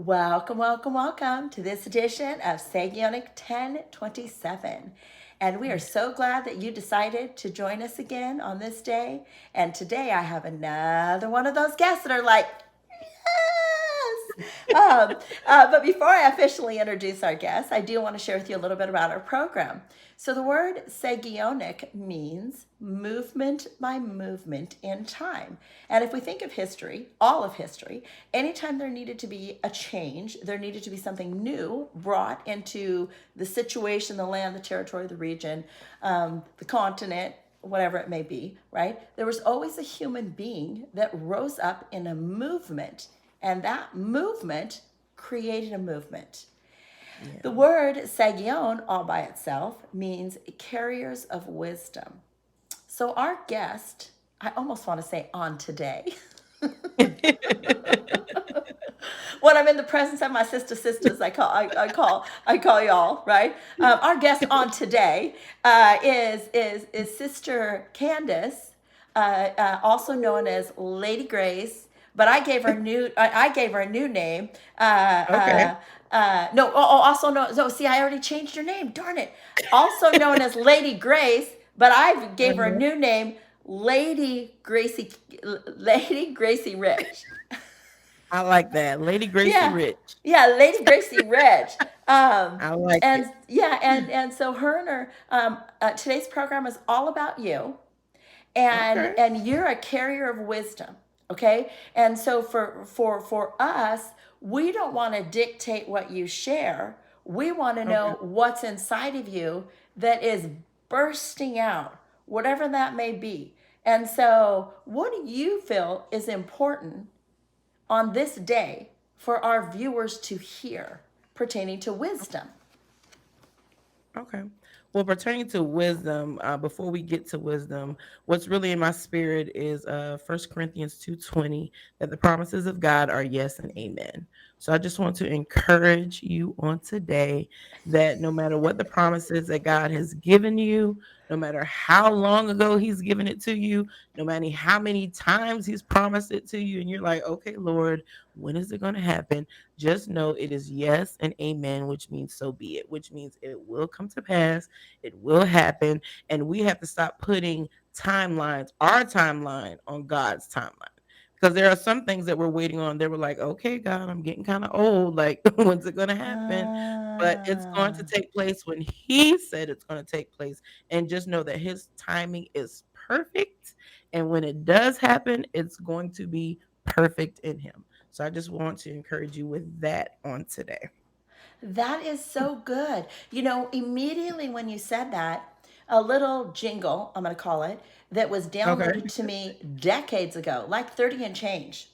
Welcome, welcome, welcome to this edition of Sagionic 1027. And we are so glad that you decided to join us again on this day. And today I have another one of those guests that are like, yes. But before I officially introduce our guest, I do want to share with you a little bit about our program. So the word Sagionic means movement by movement in time. And if we think of history, all of history, anytime there needed to be a change, there needed to be something new brought into the situation, the land, the territory, the region, the continent, whatever it may be, right? There was always a human being that rose up in a movement, and that movement created a movement. The Yeah. word Sagion, all by itself, means carriers of wisdom. So, our guest, I almost want to say on today, when I'm in the presence of my sisters, I call y'all right. Our guest on today is Sister Candace, also known as Lady Grace. But I gave her a new name. Okay. No, also known. So see, I already changed her name. Darn it. Also known as Lady Grace, but I gave her a Uh-huh. new name, Lady Gracie, Lady Gracie Rich. I like that. Lady Gracie Yeah, Rich. yeah, Lady Gracie Reg. I like And it. yeah, and so her and her today's program is all about you, Okay. and you're a carrier of wisdom, okay? And so for us, we don't want to dictate what you share. We want to Okay. know what's inside of you that is bursting out, whatever that may be. And so, what do you feel is important on this day for our viewers to hear pertaining to wisdom? Okay. Well, pertaining to wisdom, before we get to wisdom, what's really in my spirit is 1 Corinthians 2:20, that the promises of God are yes and amen. So I just want to encourage you on today that no matter what the promises that God has given you, no matter how long ago he's given it to you, no matter how many times he's promised it to you, and you're like, okay, Lord, when is it going to happen? Just know it is yes and amen, which means so be it, which means it will come to pass, it will happen. And we have to stop putting timelines, our timeline, on God's timeline. Because there are some things that we're waiting on. They were like, okay, God, I'm getting kind of old. Like, when's it going to happen? But it's going to Ah, take place when He said it's going to take place. And just know that His timing is perfect. And when it does happen, it's going to be perfect in Him. So I just want to encourage you with that on today. that is so good. You know, immediately when you said that, a little jingle, I'm going to call it, that was Okay. downloaded to me decades ago, like 30 and change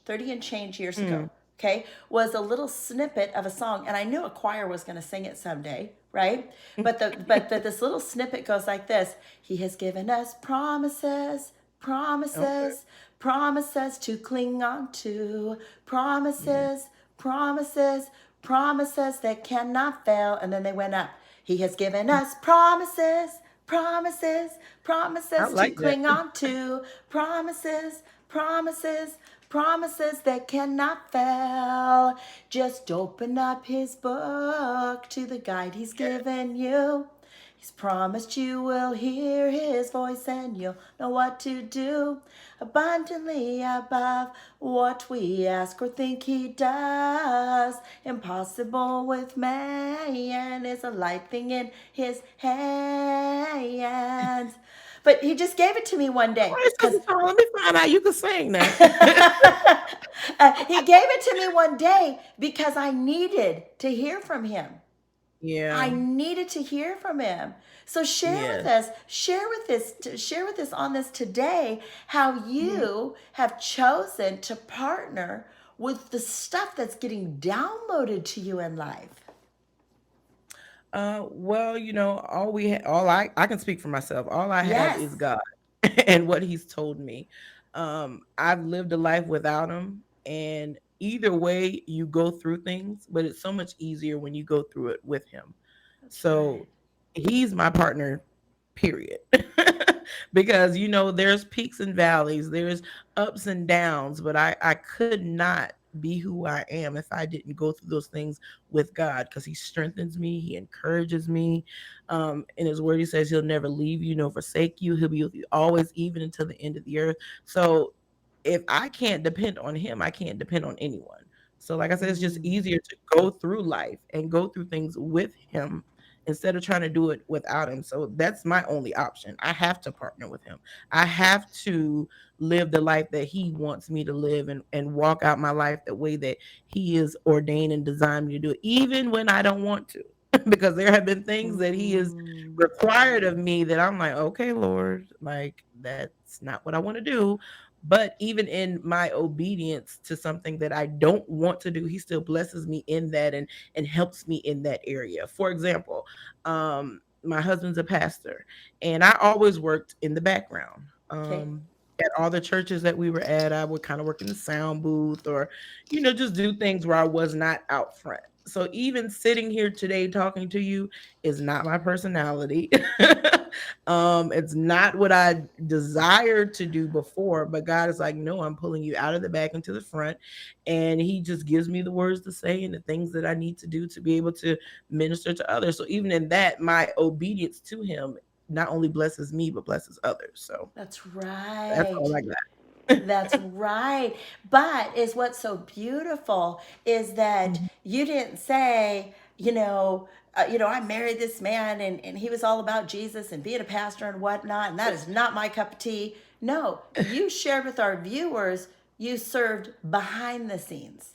years ago, Mm, okay, was a little snippet of a song. And I knew a choir was going to sing it someday, right? This little snippet goes like this: He has given us promises, okay. promises, promises to cling on to, Yeah. promises, promises, promises that cannot fail. And then they went up. He has given us promises, promises, I promises to like that. cling on to, promises, promises, promises that cannot fail. Just open up his book to the guide he's Yeah. given you. He's promised you will hear his voice and you'll know what to do. Abundantly above what we ask or think he does. Impossible with man is a light thing in his hands. But he just gave it to me one day All right, because Sister Shawn, let me find out you can sing now. he gave it to me one day because I needed to hear from him. I Yeah. needed to hear from him. So Yes. share with us on this today how Mhm. you have chosen to partner with the stuff that's getting downloaded to you in life. Well, all I can speak for myself. All I have is Yes. God and what He's told me. I've lived a life without Him, and either way, you go through things, but it's so much easier when you go through it with Him. That's right. So He's my partner, period. Because there's peaks and valleys, there's ups and downs, but I could not be who I am if I didn't go through those things with God, because He strengthens me, He encourages me. In His word, He says He'll never leave you nor forsake you. He'll be with you always, even until the end of the earth. So if I can't depend on Him, I can't depend on anyone. So, like I said, it's just Mm. easier to go through life and go through things with Him instead of trying to do it without Him. So that's my only option. I have to partner with Him. I have to live the life that He wants me to live, and walk out my life the way that He is ordained and designed me to do it, even when I don't want to. Because there have been things that He has Mm. required of me that I'm like, okay, Lord, like that's not what I want to do. But even in my obedience to something that I don't want to do, He still blesses me in that, and helps me in that area. For example, my husband's a pastor, and I always worked in the background. Okay. At all the churches that we were at, I would kind of work in the sound booth, or, just do things where I was not out front. So even sitting here today talking to you is not my personality. It's not what I desired to do before, but God is like, no, I'm pulling you out of the back into the front. And He just gives me the words to say and the things that I need to do to be able to minister to others. So even in that, my obedience to Him not only blesses me, but blesses others. So That's that's right. all I got. That's right. But is what's so beautiful is that Mhm. you didn't say, I married this man and he was all about Jesus and being a pastor and whatnot, and that is not my cup of tea. No, you shared with our viewers, you served behind the scenes.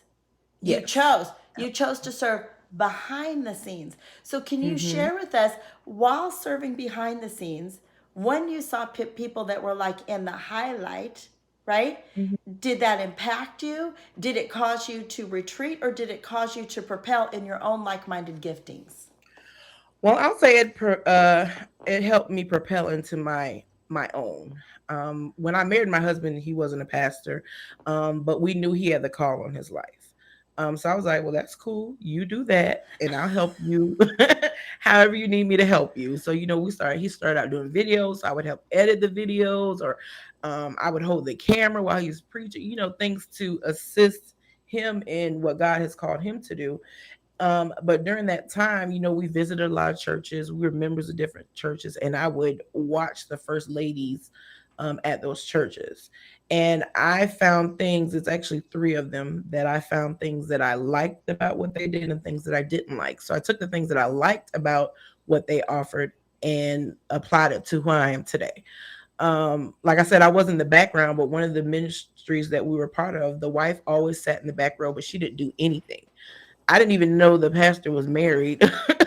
You Yes. chose. You chose to serve behind the scenes. So, can you Hmm. share with us, while serving behind the scenes, when you saw people that were like in the highlight, right? Did that impact you? Did it cause you to retreat, or did it cause you to propel in your own like minded giftings? Well, I'll say it helped me propel into my own. When I married my husband, he wasn't a pastor, but we knew he had the call on his life. So I was like, well, that's cool. You do that, and I'll help you however you need me to help you. So he started out doing videos. So I would help edit the videos, or I would hold the camera while he was preaching. Things to assist him in what God has called him to do. But during that time, we visited a lot of churches. We were members of different churches, and I would watch the first ladies at those churches. And I found things, it's actually three of them, that I found things that I liked about what they did and things that I didn't like. So I took the things that I liked about what they offered and applied it to who I am today. Like I said, I was in the background, but one of the ministries that we were part of, the wife always sat in the back row, but she didn't do anything. I didn't even know the pastor was married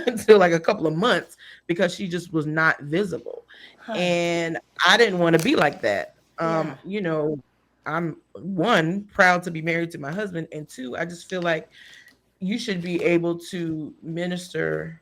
until like a couple of months, because she just was not visible. Huh. And I didn't want to be like that. Yeah. I'm one, proud to be married to my husband, and two, I just feel like you should be able to minister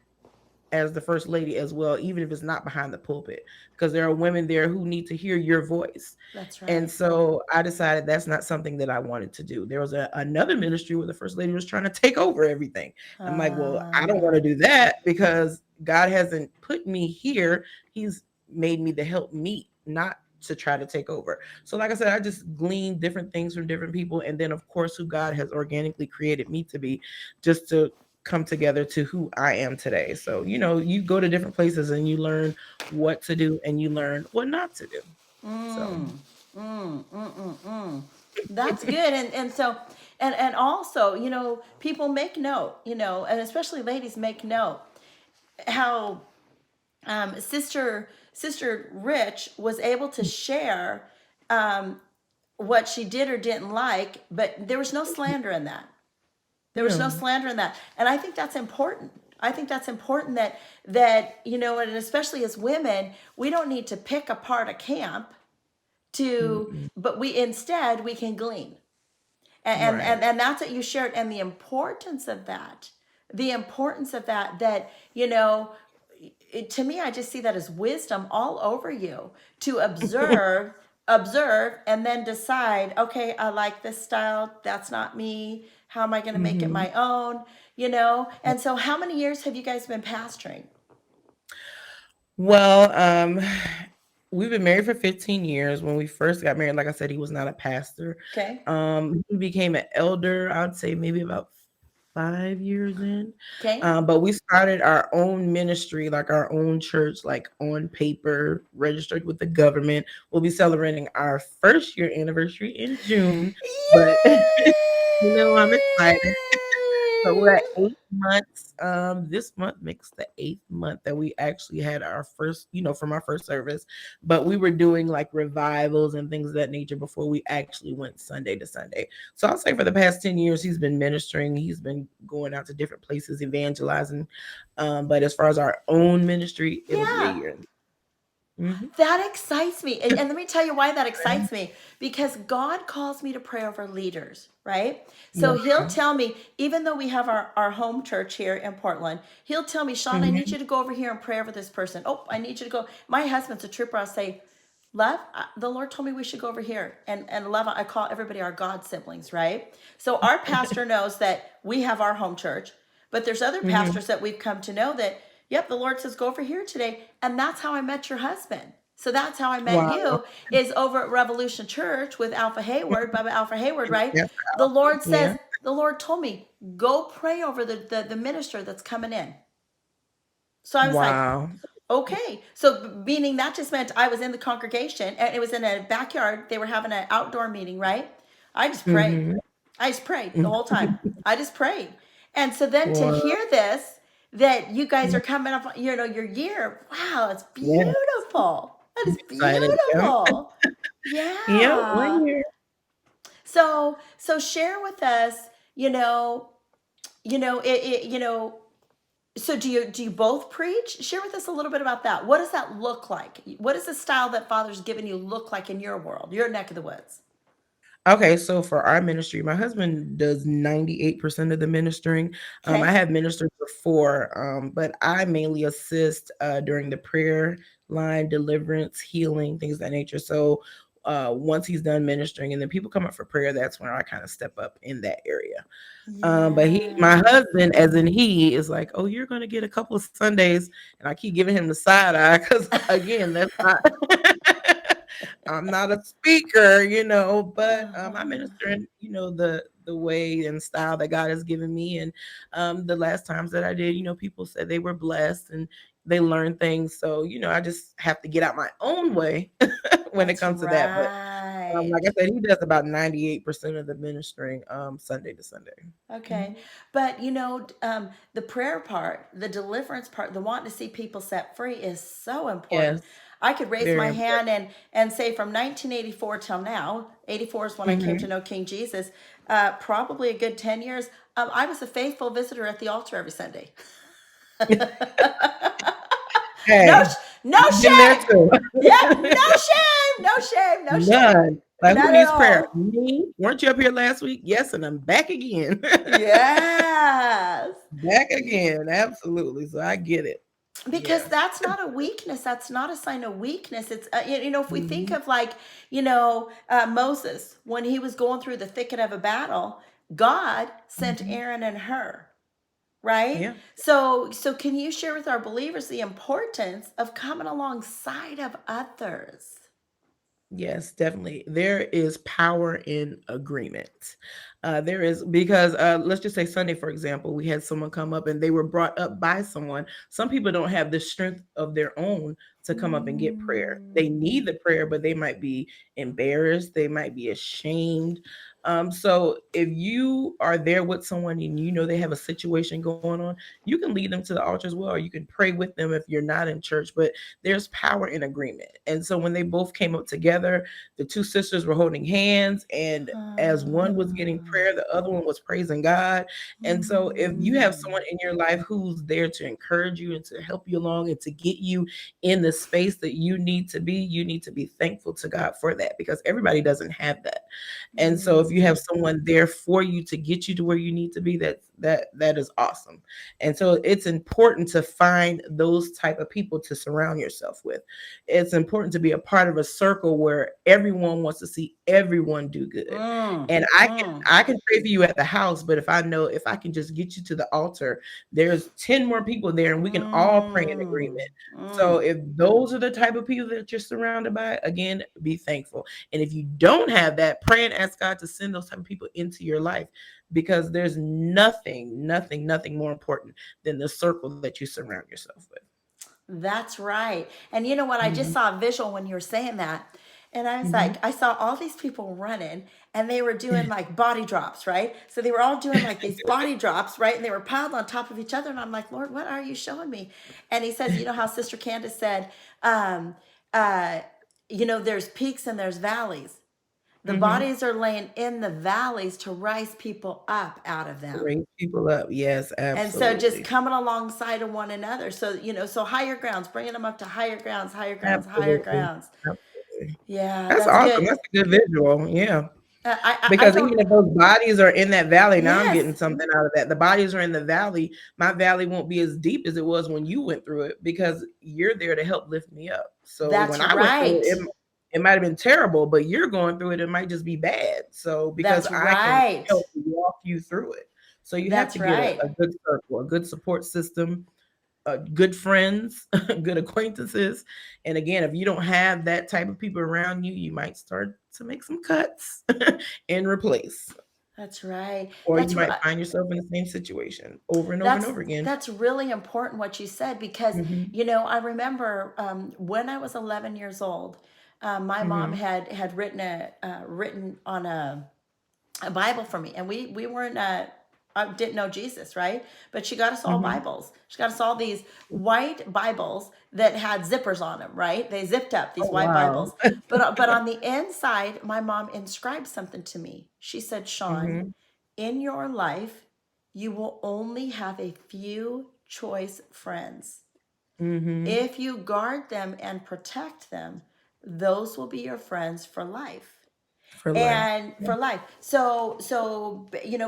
as the first lady as well, even if it's not behind the pulpit, because there are women there who need to hear your voice. That's And right. so I decided that's not something that I wanted to do. There was another ministry where the first lady was trying to take over everything. I'm like, well, I don't want Uh, to do that, because God hasn't put me here. He's made me to help me, not to try to take over. So, like I said, I just gleaned different things from different people. And then, of course, who God has organically created me to be, just to come together to who I am today. So, you go to different places and you learn what to do and you learn what not to do. So, that's good. And also, people make note, and especially ladies make note how sister Rich was able to share what she did or didn't like, but there was no slander in that. There was no no. slander in that, and I think that's important. I think that's important that and especially as women, we don't need to pick apart a camp to, Mm-mm. but we can glean, and Right. and that's what you shared, and the importance of that, that to me, I just see that as wisdom all over you, to observe, and then decide, okay, I like this style. That's not me. How am I going to make it Hmm. my own? And so, how many years have you guys been pastoring? Well, We've been married for 15 years. When we first got married, like I said, he was not a pastor. Okay. He became an elder, I'd say maybe about 5 years in. Okay. But we started our own ministry, like our own church, like on paper, registered with the government. We'll be celebrating our first year anniversary in June. But I'm excited. So we're at Yay! 8 months. This month makes the 8th month that we actually had our first, from our first service. But we were doing like revivals and things of that nature before we actually went Sunday to Sunday. So I'll say for the past 10 years, he's been ministering. He's been going out to different places, evangelizing. But as far as our own ministry, it'll be a Yeah. year. Mm-hmm. That excites me. And let me tell you why that excites me. Because God calls me to pray over leaders, right? So he'll Wow. tell me, even though we have our home church here in Portland, he'll tell me, Shawn, I need Mm-hmm. you to go over here and pray over this person. Oh, I need you to go. My husband's a trooper. I'll say, Love, the Lord told me we should go over here. And love, I call everybody our God siblings, right? So our pastor knows that we have our home church, but there's other Mm-hmm. pastors that we've come to know that, yep, the Lord says go over here today. And that's how I met your husband. So that's how I met Wow. you, is over at Revolution Church with Alpha Hayward, Bubba Alpha Hayward, right? Yes. The Lord Yeah. says, the Lord told me, go pray over the minister that's coming in. So I was like, Wow. okay. So meaning that just meant I was in the congregation and it was in a backyard. They were having an outdoor meeting, right? I just prayed. Mm-hmm. I just prayed the whole time. I just prayed. And so then to Wow. hear this, that you guys are coming up, your year. Wow, it's Yeah. beautiful. That is Excited. Yeah. beautiful. Yep. One Yeah. year. So share with us, you know, so do you both preach? Share with us a little bit about that. What does that look like? What does the style that Father's given you look like in your world, your neck of the woods? Okay, so for our ministry, my husband does 98% of the ministering. I Okay. have ministered before, but I mainly assist during the prayer line, deliverance, healing, things of that nature. So once he's done ministering and then people come up for prayer, that's when I kind of step up in that area. But my Yes. husband, as in he, is like, oh, you're gonna get a couple of Sundays, and I keep giving him the side eye because again, that's not. I'm not a speaker, but I Uh-huh. minister in, the way and style that God has given me. And the last times that I did, people said they were blessed and they learned things. So, I just have to get out my own way when it That's comes to that. But right. like I said, he does about 98% of the ministering Sunday to Sunday. Okay. Mhm. But the prayer part, the deliverance part, the wanting to see people set free is so important. Yes, I could raise very my important. hand and say from 1984 till now, 84 is when I came to Mhm. know King Jesus, probably a good 10 years, I was a faithful visitor at the altar every Sunday. No, Hey, no you've been there shame. too. Yep, no shame, no shame, no shame. None. Like, who Not at needs prayer? all. Me? Weren't you up here last week? Yes, and I'm back again. Yes. Back again. Absolutely. So I get it. Because Yeah. that's not a weakness, that's not a sign of weakness. It's if we think Mhm. of like Moses when he was going through the thicket of a battle, God sent Mhm. Aaron and her, right? Yeah. So can you share with our believers the importance of coming alongside of others? Yes, definitely. There is power in agreement. There is because let's just say Sunday, for example, we had someone come up and they were brought up by someone. Some people don't have the strength of their own to come up and get prayer. They need Mm. the prayer, but they might be embarrassed. They might be ashamed. So if you are there with someone and they have a situation going on, you can lead them to the altar as well, or you can pray with them if you're not in church. But there's power in agreement. And so when they both came up together, the two sisters were holding hands, and as one was getting Ah. prayer, the other one was praising God. And so if you have Mm. someone in your life who's there to encourage you and to help you along and to get you in the space that you need to be thankful to God for that, because everybody doesn't have that. And so if if you have someone there for you to get you to where you need to be, that is awesome. And so it's important to find those type of people to surround yourself with. It's important to be a part of a circle where everyone wants to see everyone do good. And I can pray for you at the house, but if I can just get you to the altar, there's 10 more people there and we can all pray in agreement. So if those are the type of people that you're surrounded by, again, be thankful. And if you don't have that, pray and ask God to send those type of people into your life, because there's nothing more important than the circle that you surround yourself with. That's right. And you know what? I just Mhm. saw a visual when you were saying that. And I was like, Mhm. I saw all these people running and they were doing like body drops, right? So they were all doing like these body drops, right? And they were piled on top of each other. And I'm like, Lord, what are you showing me? And he says, you know how Sister Candace said, um, uh, there's peaks and there's valleys. The Mhm. bodies are laying in the valleys to rise people up out of them. Raise people up. Yes, And so just absolutely. coming alongside of one another. So, so higher grounds, bringing them up to higher grounds, higher grounds, higher Absolutely. grounds. Absolutely. Yeah, That's that's awesome. good. That's a good visual. Yeah. I Because don't, even if those bodies are in that valley, now I'm yes, getting something out of that. The bodies are in the valley. My valley won't be as deep as it was when you went through it, because you're there to help lift me up. So that's when I went through it, right. it might have been terrible, but you're going through it, it might just be bad. So because That's I can right. help walk you through it. So you have That's to get right. a good circle, a good support system, good friends, good acquaintances. And again, if you don't have that type of people around you, you might start to make some cuts and replace, That's right. or you might find yourself in the same situation over and over and That's over again. that's really important what you said because Hmm. I remember when I was 11 years old, my mom Hmm. had written on a Bible for me, and we weren't didn't know Jesus, right? But she got us all Hmm. Bibles. She got us all these white Bibles that had zippers on them, right? They zipped up these Oh white wow. Bibles, but on the inside, my mom inscribed something to me. She said, "Shawn, Hmm. in your life, you will only have a few choice friends. Hmm. If you guard them and protect them, those will be your friends for life." For life. And for life. So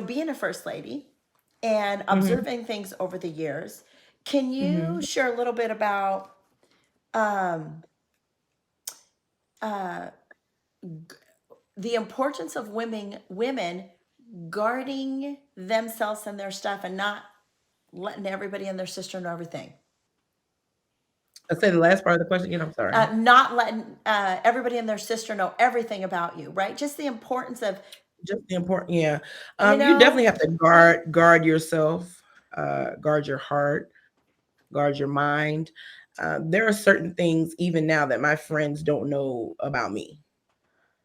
being a first lady and Hmm. observing things over the years, can you Hmm. share a little bit about um, uh, the importance of women guarding themselves and their stuff and not letting everybody and their sister know everything? I say the last part of the question again. I'm sorry. Not letting everybody and their sister know everything about you, right? Just the importance of, Just the important, yeah. you You know, definitely have to guard yourself, guard your heart, guard your mind. There are certain things even now that my friends don't know about me.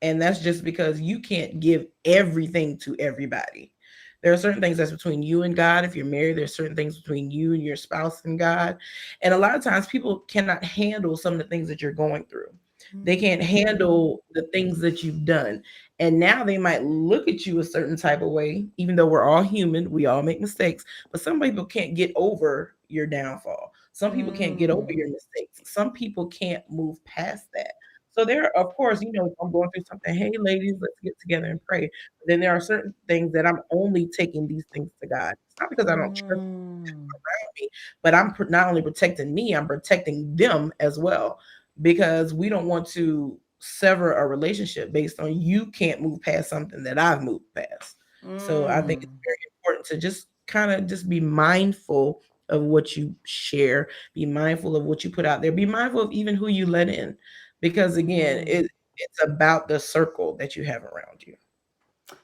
And that's just because you can't give everything to everybody. There are certain things that's between you and God. If you're married, there's certain things between you and your spouse and God. And a lot of times people cannot handle some of the things that you're going through. They can't handle the things that you've done. And now they might look at you a certain type of way, even though we're all human, we all make mistakes. But some people can't get over your downfall. Some people can't get over your mistakes. Some people can't move past that. So there, of course, if I'm going through something, hey, ladies, let's get together and pray. But then there are certain things that I'm only taking these things to God. It's not because I don't trust me, but not only protecting me, I'm protecting them as well, because we don't want to sever a relationship based on you can't move past something that I've moved past. So I think it's very important to just kind of just be mindful of what you share, be mindful of what you put out there, be mindful of even who you let in, because again, it's about the circle that you have around you.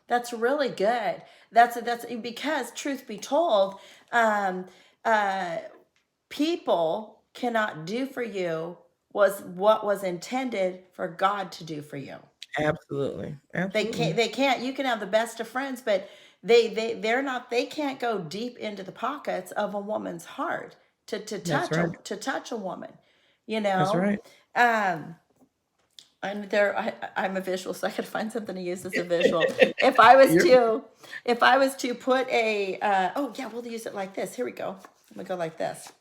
that's really good. That's because truth be told, um, uh, people cannot do for you was what was intended for God to do for you. Absolutely. They can't. Absolutely. They can't. You can have the best of friends, but they're not. They can't go deep into the pockets of a woman's heart That's right. to touch a woman. You That's know. right. Um, and there, I'm a visual, so I could find something to use as a visual. If I was You're to, if I was to put a, oh yeah, we'll use it like this. Here we go. I'm gonna go like this.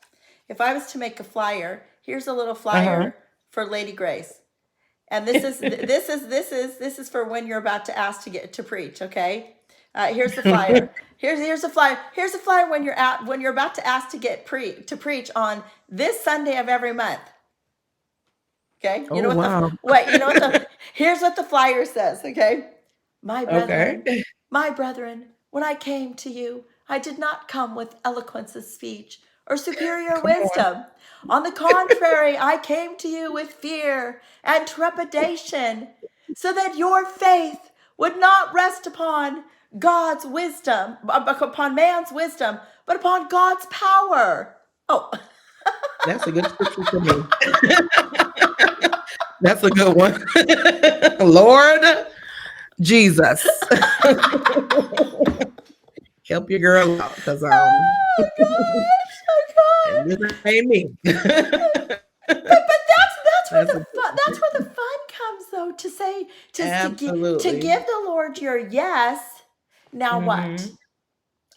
If I was to make a flyer, here's a little uh-huh. flyer for Lady Grace. And this is for when you're about to ask to get to preach. Okay, here's the flyer. Here's a flyer. Here's a flyer when you're about to ask to to preach on this Sunday of every month. Okay, you Oh know what the wow. wait. You know what the here's what the flyer says. Okay, my Okay. brethren, my brethren, when I came to you, I did not come with eloquence of speech or superior Come on. wisdom. On the contrary, I came to you with fear and trepidation, so that your faith would not rest upon God's wisdom, upon man's wisdom, but upon God's power. Oh, That's a good scripture for me. That's a good one. Lord Jesus. Help your girl out because oh gosh, oh and this God. ain't me. But that's That's where a the fun, that's where the fun comes though, to say to absolutely. give the Lord your yes. Now what? Hmm.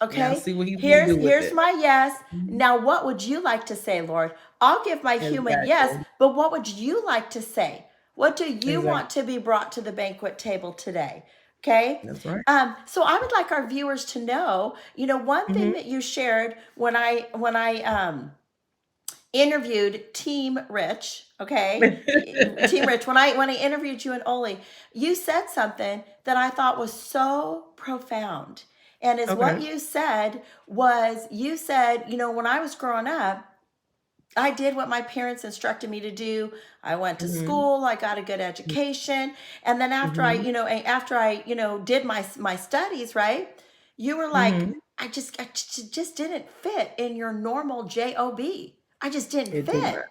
Now Okay? see what he's gonna do with Here's it. my yes. Mhm. Now what would you like to say, Lord? I'll give my human yes, Exactly. but what would you like to say? What do you Exactly. want to be brought to the banquet table today? Okay? That's right. So I would like our viewers to know, one thing Hmm. that you shared when I interviewed Team Rich, okay? Team Rich, when I interviewed you and Oli, you said something that I thought was so profound. And is what Okay. you said was you said, when I was growing up, I did what my parents instructed me to do. I went to Hmm. school, I got a good education, and then Hmm. after I, did my studies, right? You were like, Hmm. I just didn't fit in your normal job. I just didn't It did not. fit.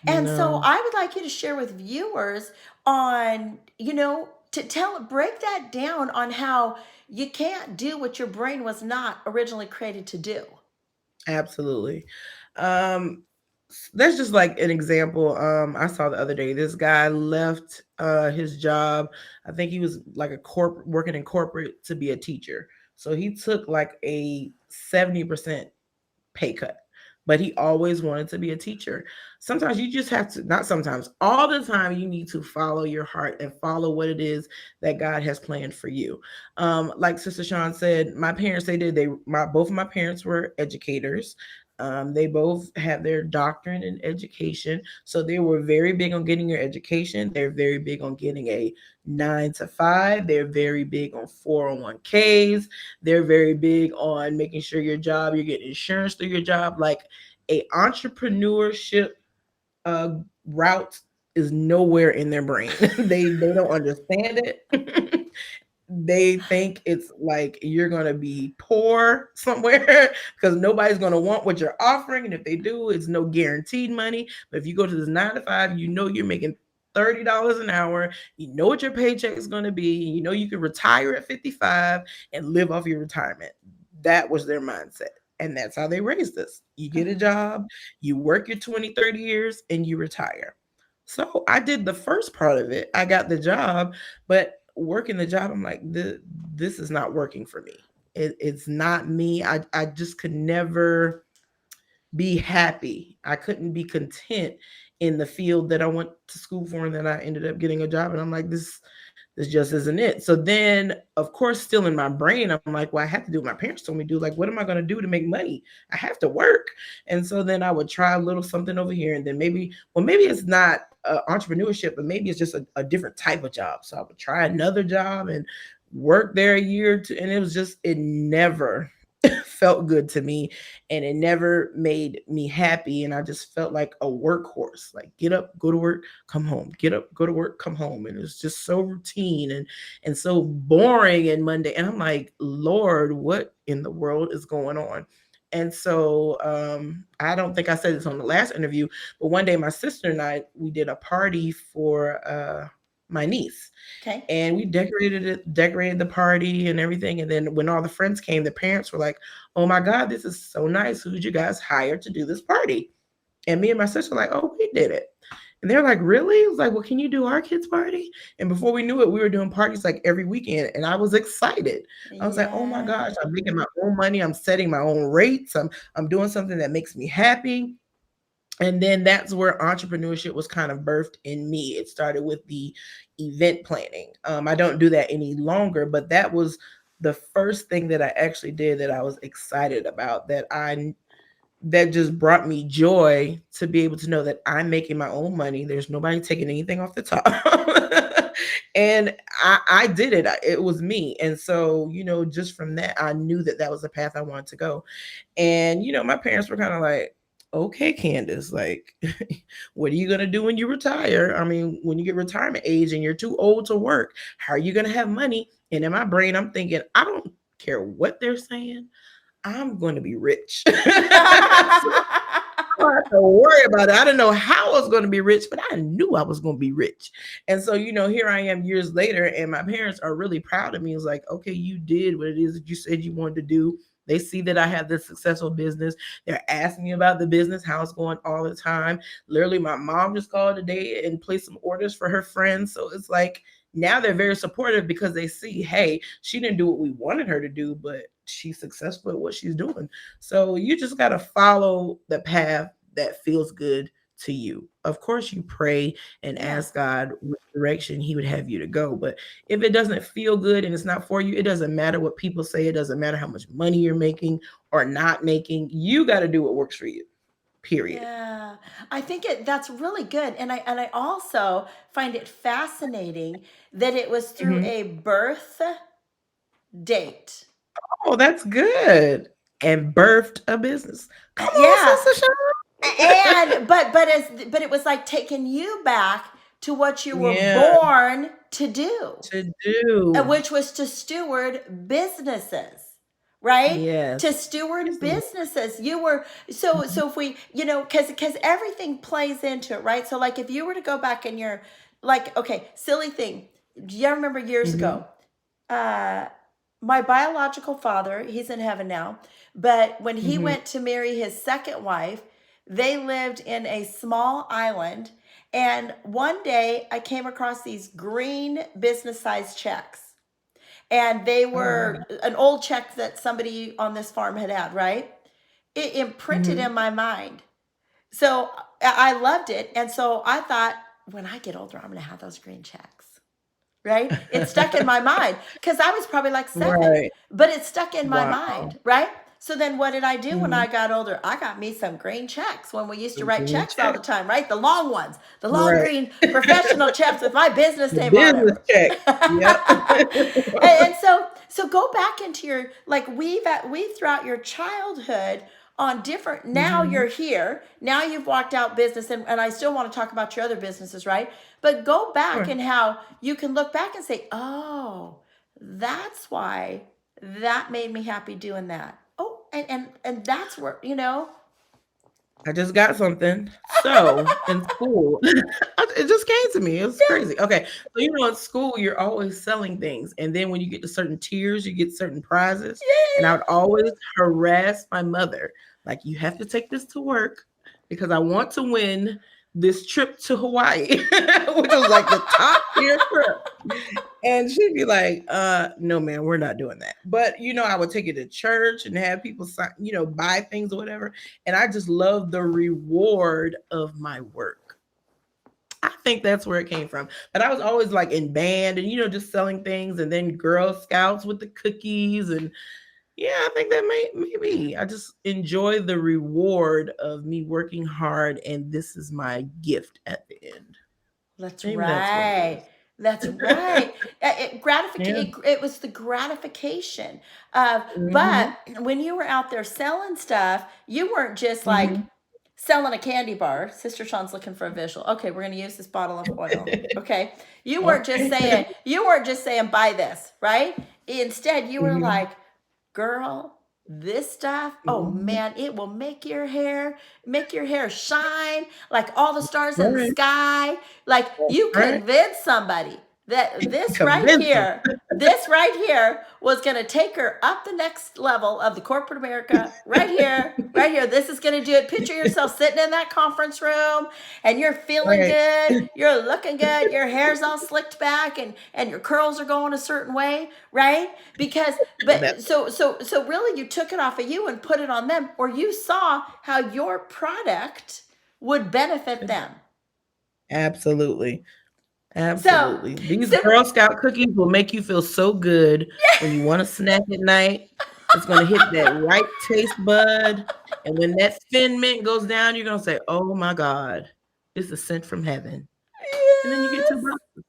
And so No. I would like you to share with viewers on, to break that down on how you can't do what your brain was not originally created to do. Absolutely. Um, that's just like an example. I saw the other day this guy left his job. I think he was like a corporate working in corporate to be a teacher. So he took like a 70% pay cut. But he always wanted to be a teacher. Sometimes you just have to, not sometimes, all the time, you need to follow your heart and follow what it is that God has planned for you. Like Sister Shawn said, my parents, they did, both of my parents were educators. They both had their doctorate in education. So they were very big on getting your education. They're very big on getting a 9 to 5. They're very big on 401ks. They're very big on making sure you're getting insurance through your job. Like a entrepreneurship uh, route is nowhere in their brain. They don't understand it. They think it's like you're gonna be poor somewhere because nobody's gonna want what you're offering, and if they do, it's no guaranteed money. But if you go to this 9 to 5, you know you're making $30 an hour. You know what your paycheck is gonna be. You know you can retire at 55 and live off your retirement. That was their mindset. And that's how they raised us. You get a job, you work your 20, 30 years, and you retire. So I did the first part of it. I got the job, but working the job, I'm like, this is not working for me. It's not me. I just could never be happy. I couldn't be content in the field that I went to school for, and then I ended up getting a job. And I'm like, this just isn't it. So then, of course, still in my brain, I'm like, well, I have to do what my parents told me to do. Like, what am I going to do to make money? I have to work. And so then I would try a little something over here. And then maybe it's not entrepreneurship, but maybe it's just a different type of job. So I would try another job and work there a year or two. And it never felt good to me, and it never made me happy, and I just felt like a workhorse. Like, get up, go to work, come home, get up, go to work, come home. And it's just so routine and so boring and Monday. And I'm like, Lord, what in the world is going on? And so I don't think I said this on the last interview, but one day my sister and I, we did a party for my niece, Okay. and we decorated the party and everything. And then when all the friends came, the parents were like, oh my God, this is so nice, who did you guys hire to do this party? And me and my sister were like, oh, we did it. And they're like, really? I was like, well, can you do our kids party? And before we knew it, we were doing parties like every weekend, and I was excited. I was like, oh my Yeah. gosh, I'm making my own money, I'm setting my own rates, I'm doing something that makes me happy. And then that's where entrepreneurship was kind of birthed in me. It started with the event planning. I don't do that any longer, but that was the first thing that I actually did that I was excited about, that just brought me joy to be able to know that I'm making my own money. There's nobody taking anything off the top. And I did it. It was me. And so, just from that, I knew that that was the path I wanted to go. And, my parents were kind of like, okay, Candace, like, what are you going to do when you retire? I mean, when you get retirement age and you're too old to work, how are you going to have money? And in my brain, I'm thinking, I don't care what they're saying. I'm going to be rich. So I don't have to worry about it. I didn't know how I was going to be rich, but I knew I was going to be rich. And so, here I am years later, and my parents are really proud of me. It's like, okay, you did what it is that you said you wanted to do. They see that I have this successful business. They're asking me about the business, how it's going all the time. Literally, my mom just called today and placed some orders for her friends. So it's like now they're very supportive because they see, hey, she didn't do what we wanted her to do, but she's successful at what she's doing. So you just got to follow the path that feels good to you. Of course, you pray and Yeah. ask God what direction He would have you to go. But if it doesn't feel good and it's not for you, it doesn't matter what people say. It doesn't matter how much money you're making or not making. You got to do what works for you, period. Yeah, I think that's really good, and I also find it fascinating that it was through Mhm. a birth date. Oh, that's good. And birthed a business. Come on, Yeah, Sister and Shawn. but it was like taking you back to what you were Yeah, born to do, to do. which was to steward businesses, right? Yes. To steward Absolutely. businesses. You were so if we, because everything plays into it, right? So like if you were to go back in your, like, okay, silly thing. Do you remember years Mhm. ago? Uh my biological father, he's in heaven now, but when he Mhm. went to marry his second wife, they lived in a small island. And one day I came across these green business size checks. And they Oh, wow. were an old check that somebody on this farm had, right? It imprinted Mhm. in my mind. So I loved it. And so I thought, when I get older, I'm going to have those green checks, right? It stuck in my mind because I was probably like 7, Right. but it stuck in my Wow. mind, right? So then what did I do when I Mhm. got older? I got me some green checks when we used to The write green checks all check. the time, right? The long ones, the long Right. green professional checks with my business The name on business them. check. Yep. And so go back into your, like, weave throughout your childhood on different, now Mhm. you're here, now you've walked out business, and I still want to talk about your other businesses, right? But go back Sure. and how you can look back and say, oh, that's why that made me happy doing that. Oh, and that's where, I just got something. So in school, it just came to me. It was crazy. Okay. So, in school, you're always selling things. And then when you get to certain tiers, you get certain prizes. And I would always harass my mother. Like, you have to take this to work because I want to win this trip to Hawaii, which was like the top tier trip. And she'd be like, no, man, we're not doing that. But, I would take it to church and have people sign, buy things or whatever. And I just love the reward of my work. I think that's where it came from. But I was always like in band and, just selling things and then Girl Scouts with the cookies. And yeah, I think that maybe I just enjoy the reward of me working hard. And this is my gift at the end. That's Maybe that's what it right. is. That's right. Yeah. It was the gratification of, but Hmm. when you were out there selling stuff, you weren't just like Hmm. selling a candy bar. Sister Sean's looking for a visual. Okay, we're going to use this bottle of oil. Okay. Okay. You weren't just saying buy this, right? Instead, you were Mhm. like, girl, this stuff, oh Mhm. man, it will make your hair shine like all the stars in the Right. sky. Like That's you right. convince somebody that Convince them. this right here was going to take her up the next level of the corporate America, right here, right here. This is going to do it. Picture yourself sitting in that conference room and you're feeling Right. good, you're looking good, your hair's all slicked back, and your curls are going a certain way, right? Because That but so really you took it off of you and put it on them, or you saw how your product would benefit them. Absolutely. So, Absolutely. These so Girl Scout cookies will make you feel so good when you want to snack at night. It's going to hit that right taste bud. And when that thin mint goes down, you're going to say, oh my God, this is sent from heaven. And then you get 2 yes, boxes.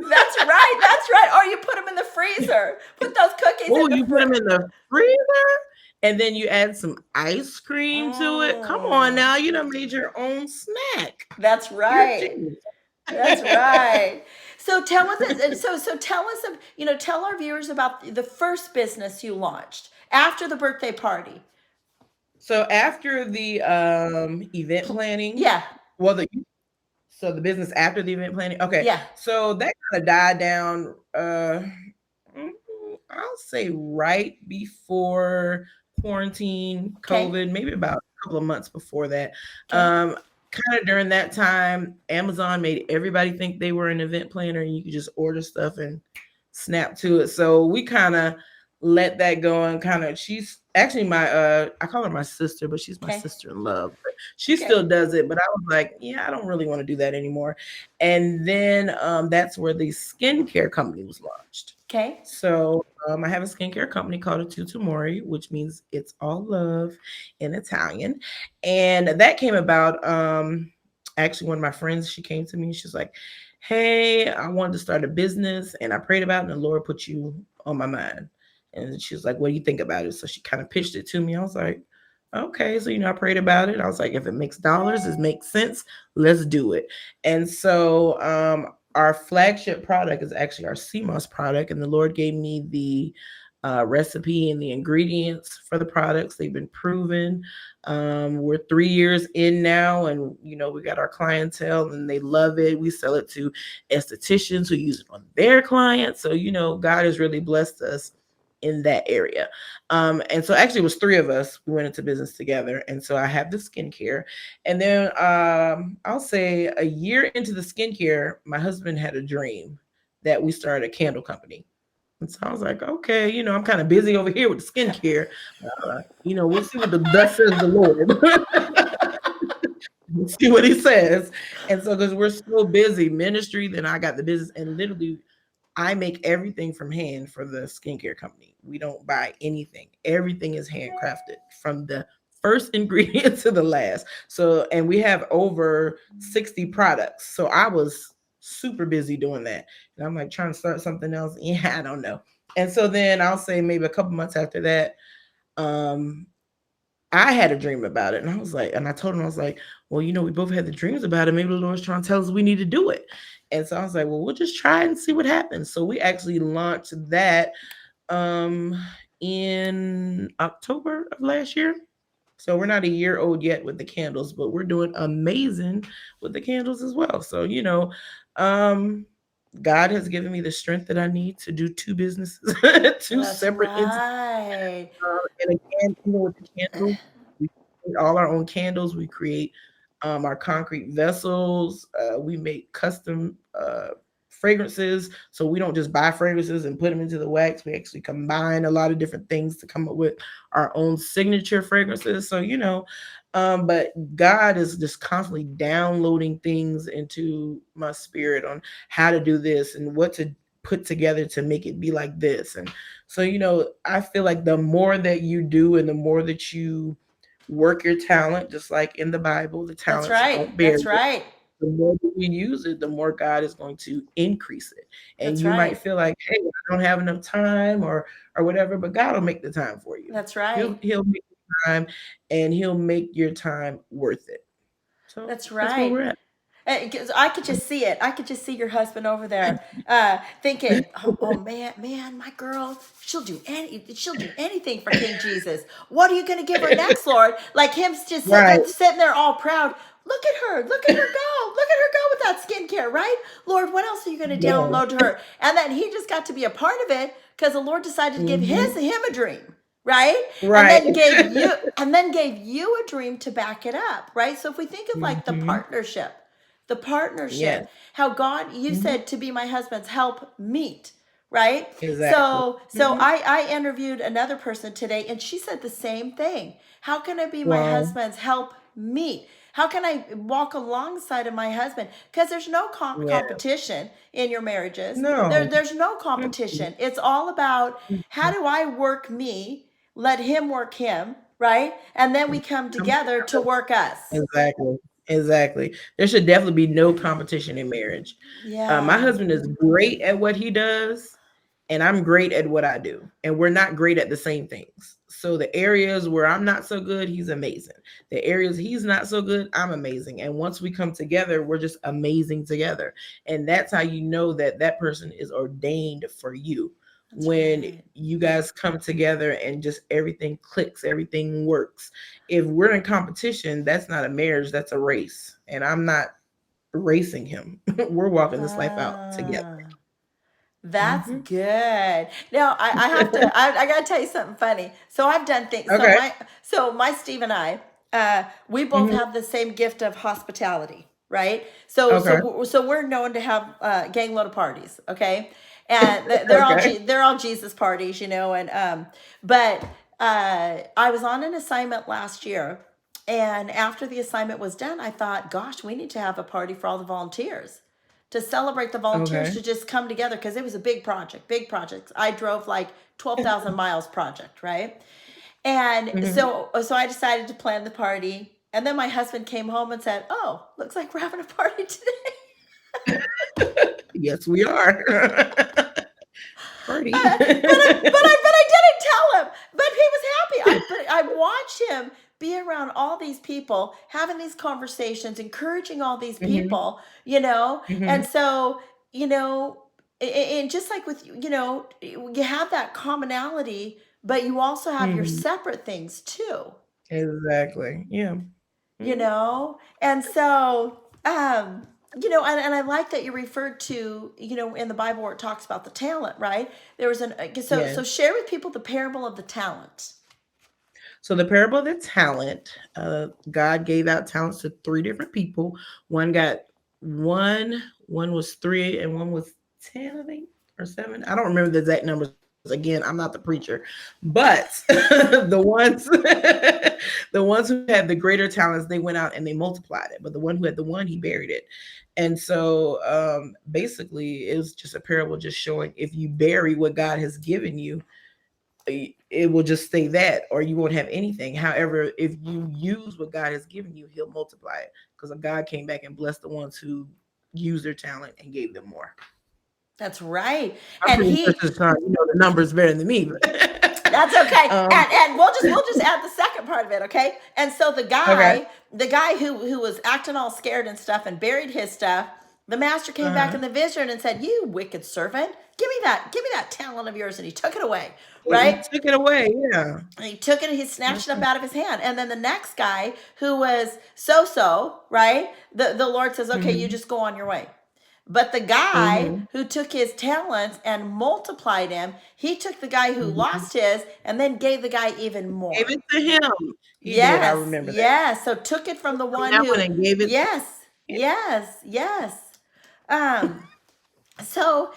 that's right. That's right. Or you put them in the freezer. Put those cookies Oh, in the you put them freezer. in the freezer and then you add some ice cream to it. Come on now. You done made your own snack. That's You're a right. genius. That's right. So tell us, so tell us, tell our viewers about the first business you launched after the birthday party. So after the event planning, Yeah, well, the business after the event planning. Okay. yeah. So that kind of died down mm, I'll say right before quarantine, Okay, COVID, maybe about a couple of months before that. okay, Kind of during that time, Amazon made everybody think they were an event planner and you could just order stuff and snap to it. So we kind of let that go and kind of she's actually my I call her my sister, but she's my okay, sister in love. But she okay, still does it, but I was like, yeah, I don't really want to do that anymore. And then that's where the skincare company was launched. okay. So I have a skincare company called Tutumori, which means it's all love in Italian. And that came about actually one of my friends, she came to me, she's like, hey, I wanted to start a business and I prayed about it and the Lord put you on my mind. And she was like, what do you think about it? So she kind of pitched it to me. I was like, okay. So, I prayed about it. I was like, if it makes dollars, it makes sense, let's do it. And so our flagship product is actually our CMOS product, and the Lord gave me the recipe and the ingredients for the products. They've been proven. We're 3 years in now, and we got our clientele, and they love it. We sell it to estheticians who use it on their clients. So God has really blessed us in that area. And so actually it was 3 of us. We went into business together. And so I have the skincare. And then I'll say a year into the skincare, my husband had a dream that we started a candle company. And so I was like, okay, I'm kind of busy over here with the skincare. We'll see what the thus says the Lord. We'll see what he says. And so because we're so busy ministry, then I got the business, and literally I make everything from hand for the skincare company. We don't buy anything. Everything is handcrafted from the first ingredient to the last. So, and we have over 60 products. So I was super busy doing that. And I'm like trying to start something else. Yeah, I don't know. And so then I'll say maybe a couple months after that, um, I had a dream about it. And I was like, and I told him, I was like, well, we both had the dreams about it. Maybe the Lord's trying to tell us we need to do it. And so I was like, well, we'll just try and see what happens. So we actually launched that um in October of last year. So we're not a year old yet with the candles, but we're doing amazing with the candles as well. So, um God has given me the strength that I need to do 2 businesses, 2 That's separate entities. right. And again, even with the candles, we create all our own candles. We create our concrete vessels. We make custom fragrances. So we don't just buy fragrances and put them into the wax. We actually combine a lot of different things to come up with our own signature fragrances. So, but God is just constantly downloading things into my spirit on how to do this and what to put together to make it be like this. And so, I feel like the more that you do and the more that you work your talent, just like in the Bible, the That's talents right. don't bear That's it. right. The more that you use it, the more God is going to increase it. And That's you might right. feel like, hey, I don't have enough time or whatever, but God will make the time for you. That's He'll right. he'll make the time and he'll make your time worth it. So That's that's where right. we're at. 'Cause I could just see it. I could just see your husband over there, thinking, "Oh man, man, my girl, she'll do anything for King Jesus. What are you going to give her next, Lord?" Like him just Right. sitting there all proud. Look at her. Look at her go. Look at her go with that skincare, right? Lord, what else are you going to Yeah. download to her? And then he just got to be a part of it because the Lord decided to give Mhm. him a dream, right? And Right. then gave you a dream to back it up, right? So if we think of like Mhm. the Yes. partnership, how God, you Mhm. said to be my husband's help meet, right? Exactly. So Hmm. I interviewed another person today, and she said the same thing. How can I be my Wow. husband's help meet? How can I walk alongside of my husband? Because there's no Yeah. competition in your marriages. No. There's no Mm-mm. competition. It's all about, how do I work me, let him work him, right? And then we come Come together to together. work us. Exactly. Exactly. There should definitely be no competition in marriage. My Yeah, husband is great at what he does, and I'm great at what I do. And we're not great at the same things. So the areas where I'm not so good, he's amazing. The areas he's not so good, I'm amazing. And once we come together, we're just amazing together. And that's how you know that that person is ordained for you. that's When right. you guys come together and just everything clicks, everything works. If we're in competition, that's not a marriage, that's a race. And I'm not racing him. We're walking this life out together. Ah. That's Hmm. good. Now I have to. I gotta tell you something funny. So I've done things. Okay. So my Steve and I, we both Hmm. have the same gift of hospitality, right? Okay. So we're known to have gang load of parties, okay? And Okay. they're all Jesus parties, you know. And but I was on an assignment last year, and after the assignment was done, I thought, gosh, we need to have a party for all the volunteers to celebrate the volunteers Okay. to just come together, because it was a big project, big project. I drove like 12,000 miles project, right? And Hmm. so I decided to plan the party. And then my husband came home and said, "Oh, looks like we're having a party today." Yes, we are. Party. But I didn't tell him. But he was happy. I watched him be around all these people, having these conversations, encouraging all these Hmm. people, you know. Hmm. And so, you know, and just like with, you know, you have that commonality, but you also have your Hmm. separate things too, Exactly. Yeah. you Hmm. know. And so, you know, and I like that you referred to, you know, in the Bible where it talks about the talent, right? There was so Yes. share with people the parable of the talent. So the parable of the talent, God gave out talents to three different people. One got one was three, and one was 10, I think, or seven. I don't remember the exact numbers. Again, I'm not the preacher, but the ones the ones who had the greater talents, they went out and they multiplied it. But the one who had the one, he buried it. And so basically, it was just a parable, just showing if you bury what God has given you, it will just stay that, or you won't have anything. However, if you use what God has given you, he'll multiply it, because God came back and blessed the ones who used their talent and gave them more. That's right. I'm And pretty sure he Sister Shawn, you know the numbers better than me. That's okay. um, And we'll just add the second part of it, okay? And so okay. the guy who was acting all scared and stuff and buried his stuff, the master came back Uh-huh. in the vision and said, "You wicked servant, give me that talent of yours." And he took it away, He right? took it away. Yeah. And he took it and he Yeah. snatched it up out of his hand. And then the next guy who was so, right? The Lord says, "Okay, you Hmm. just go on your way." But the guy Hmm. who took his talents and multiplied him, he took the guy who Hmm. lost his and then gave the guy even Gave more. it to him. He did. I Yes, remember that. yes. So took it from the From one that one who, and gave it to yes, him. yes, yes. Um, so,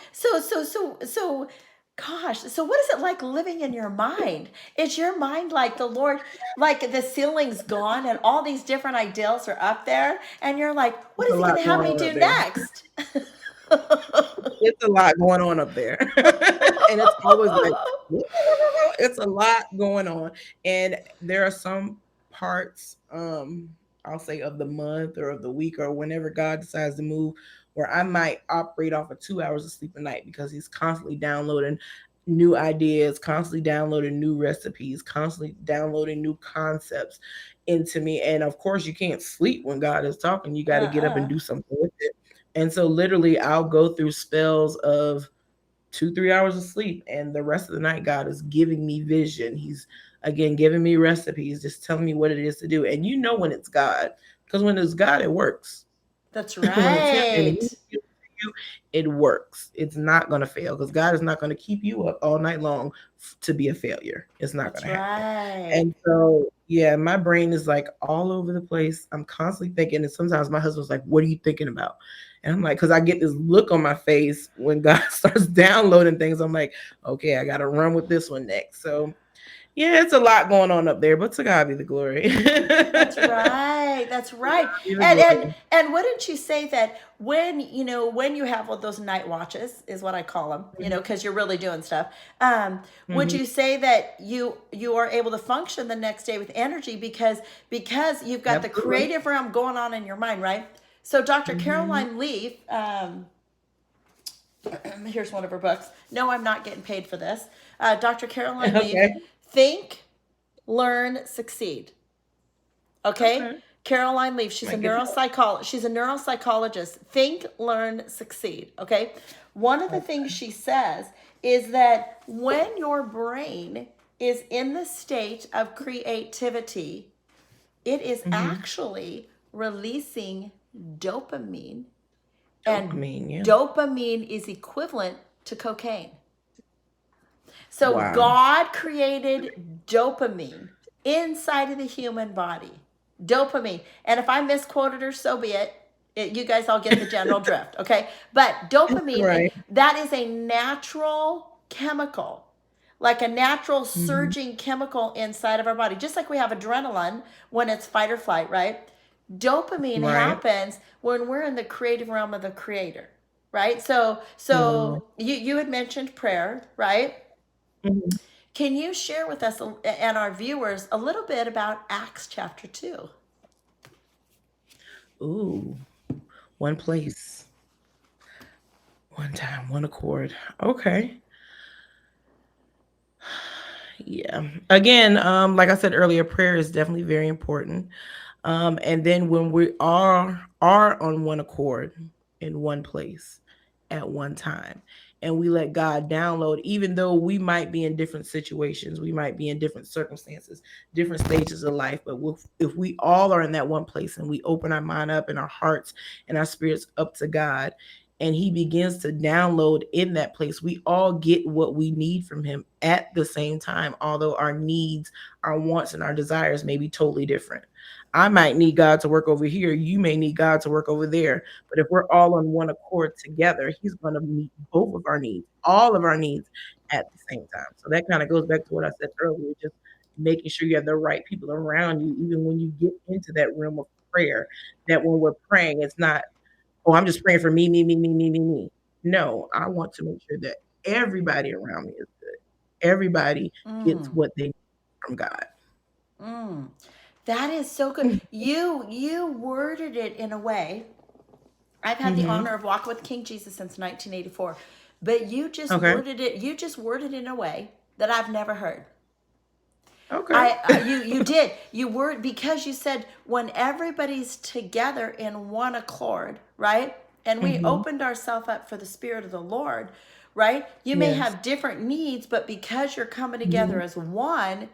gosh, so what is it like living in your mind? Is your mind like the Lord, like the ceiling's gone and all these different ideals are up there, and you're like, what There's is a he lot going to have going me on up do there. next? It's a lot going on up there. And it's always like, it's a lot going on. And there are some parts, I'll say, of the month or of the week or whenever God decides to move, where I might operate off of 2 hours of sleep a night, because he's constantly downloading new ideas, constantly downloading new recipes, constantly downloading new concepts into me. And of course, you can't sleep when God is talking. You got to get up and Uh-uh. do something with it. And so literally I'll go through spells of 2, 3 hours of sleep, and the rest of the night God is giving me vision. He's again giving me recipes, just telling me what it is to do. And you know when it's God, because when it's God, it works. That's When it's him and he right. gives it to you, it works. It's not going to fail, because God is not going to keep you up all night long to be a failure. It's not going That's to happen. right. And so Yeah, my brain is like all over the place. I'm constantly thinking, and sometimes my husband's like, "What are you thinking about?" And I'm like, because I get this look on my face when God starts downloading things. I'm like, okay, I got to run with this one next. So yeah, it's a lot going on up there, but to God be the glory. That's To right. That's right. God be the And glory. and wouldn't you say that when when you have all those night watches is what I call them, because you're really doing stuff. Would Mhm. you say that you are able to function the next day with energy because you've got the Absolutely. creative realm going on in your mind, right? So Dr. Mhm. Caroline Leaf, here's one of her books. No, I'm not getting paid for this. Dr. Caroline Leaf, Okay. Think, Learn, Succeed. Okay? Okay. Caroline Leaf, Might get that. she's a neuropsychologist. Think, learn, succeed. Okay? One of the things she says is that when your brain is in the state of creativity, it is Mhm. actually releasing dopamine, and Dopamine. Yeah. dopamine is equivalent to cocaine. So Wow. God created dopamine inside of the human body. Dopamine. And if I misquoted her, so be it. You guys all get the general drift, okay? But dopamine, Right. that is a natural chemical, like a natural Mhm. surging chemical inside of our body. Just like we have adrenaline when it's fight or flight, right? Dopamine Right. happens when we're in the creative realm of the creator, right? So Mm. so you had mentioned prayer, right? Mhm. Can you share with us and our viewers a little bit about Acts chapter 2? Ooh, one place, one time, one accord. Okay. Yeah. Again, like I said earlier, prayer is definitely very important. And then when we are on one accord in one place at one time, and we let God download, even though we might be in different situations, we might be in different circumstances, different stages of life, but if we all are in that one place and we open our mind up and our hearts and our spirits up to God, and He begins to download in that place, we all get what we need from Him at the same time, although our needs, our wants, and our desires may be totally different. I might need God to work over here. You may need God to work over there. But if we're all on one accord together, He's going to meet both of our needs, all of our needs at the same time. So that kind of goes back to what I said earlier, just making sure you have the right people around you, even when you get into that realm of prayer, that when we're praying, it's not, oh, I'm just praying for me, me, me, me, me, me, me. No, I want to make sure that everybody around me is good. Everybody gets Mm, what they need from God. mm. That is so good. You worded it in a way. I've had the Mm-hmm. honor of walking with King Jesus since 1984, but Okay. you just worded it in a way that I've never heard. Okay. You did. You were, because you said when everybody's together in one accord, right? And we Mhm. opened ourselves up for the Spirit of the Lord, right? You may Yes. have different needs, but because you're coming together Mhm. as one,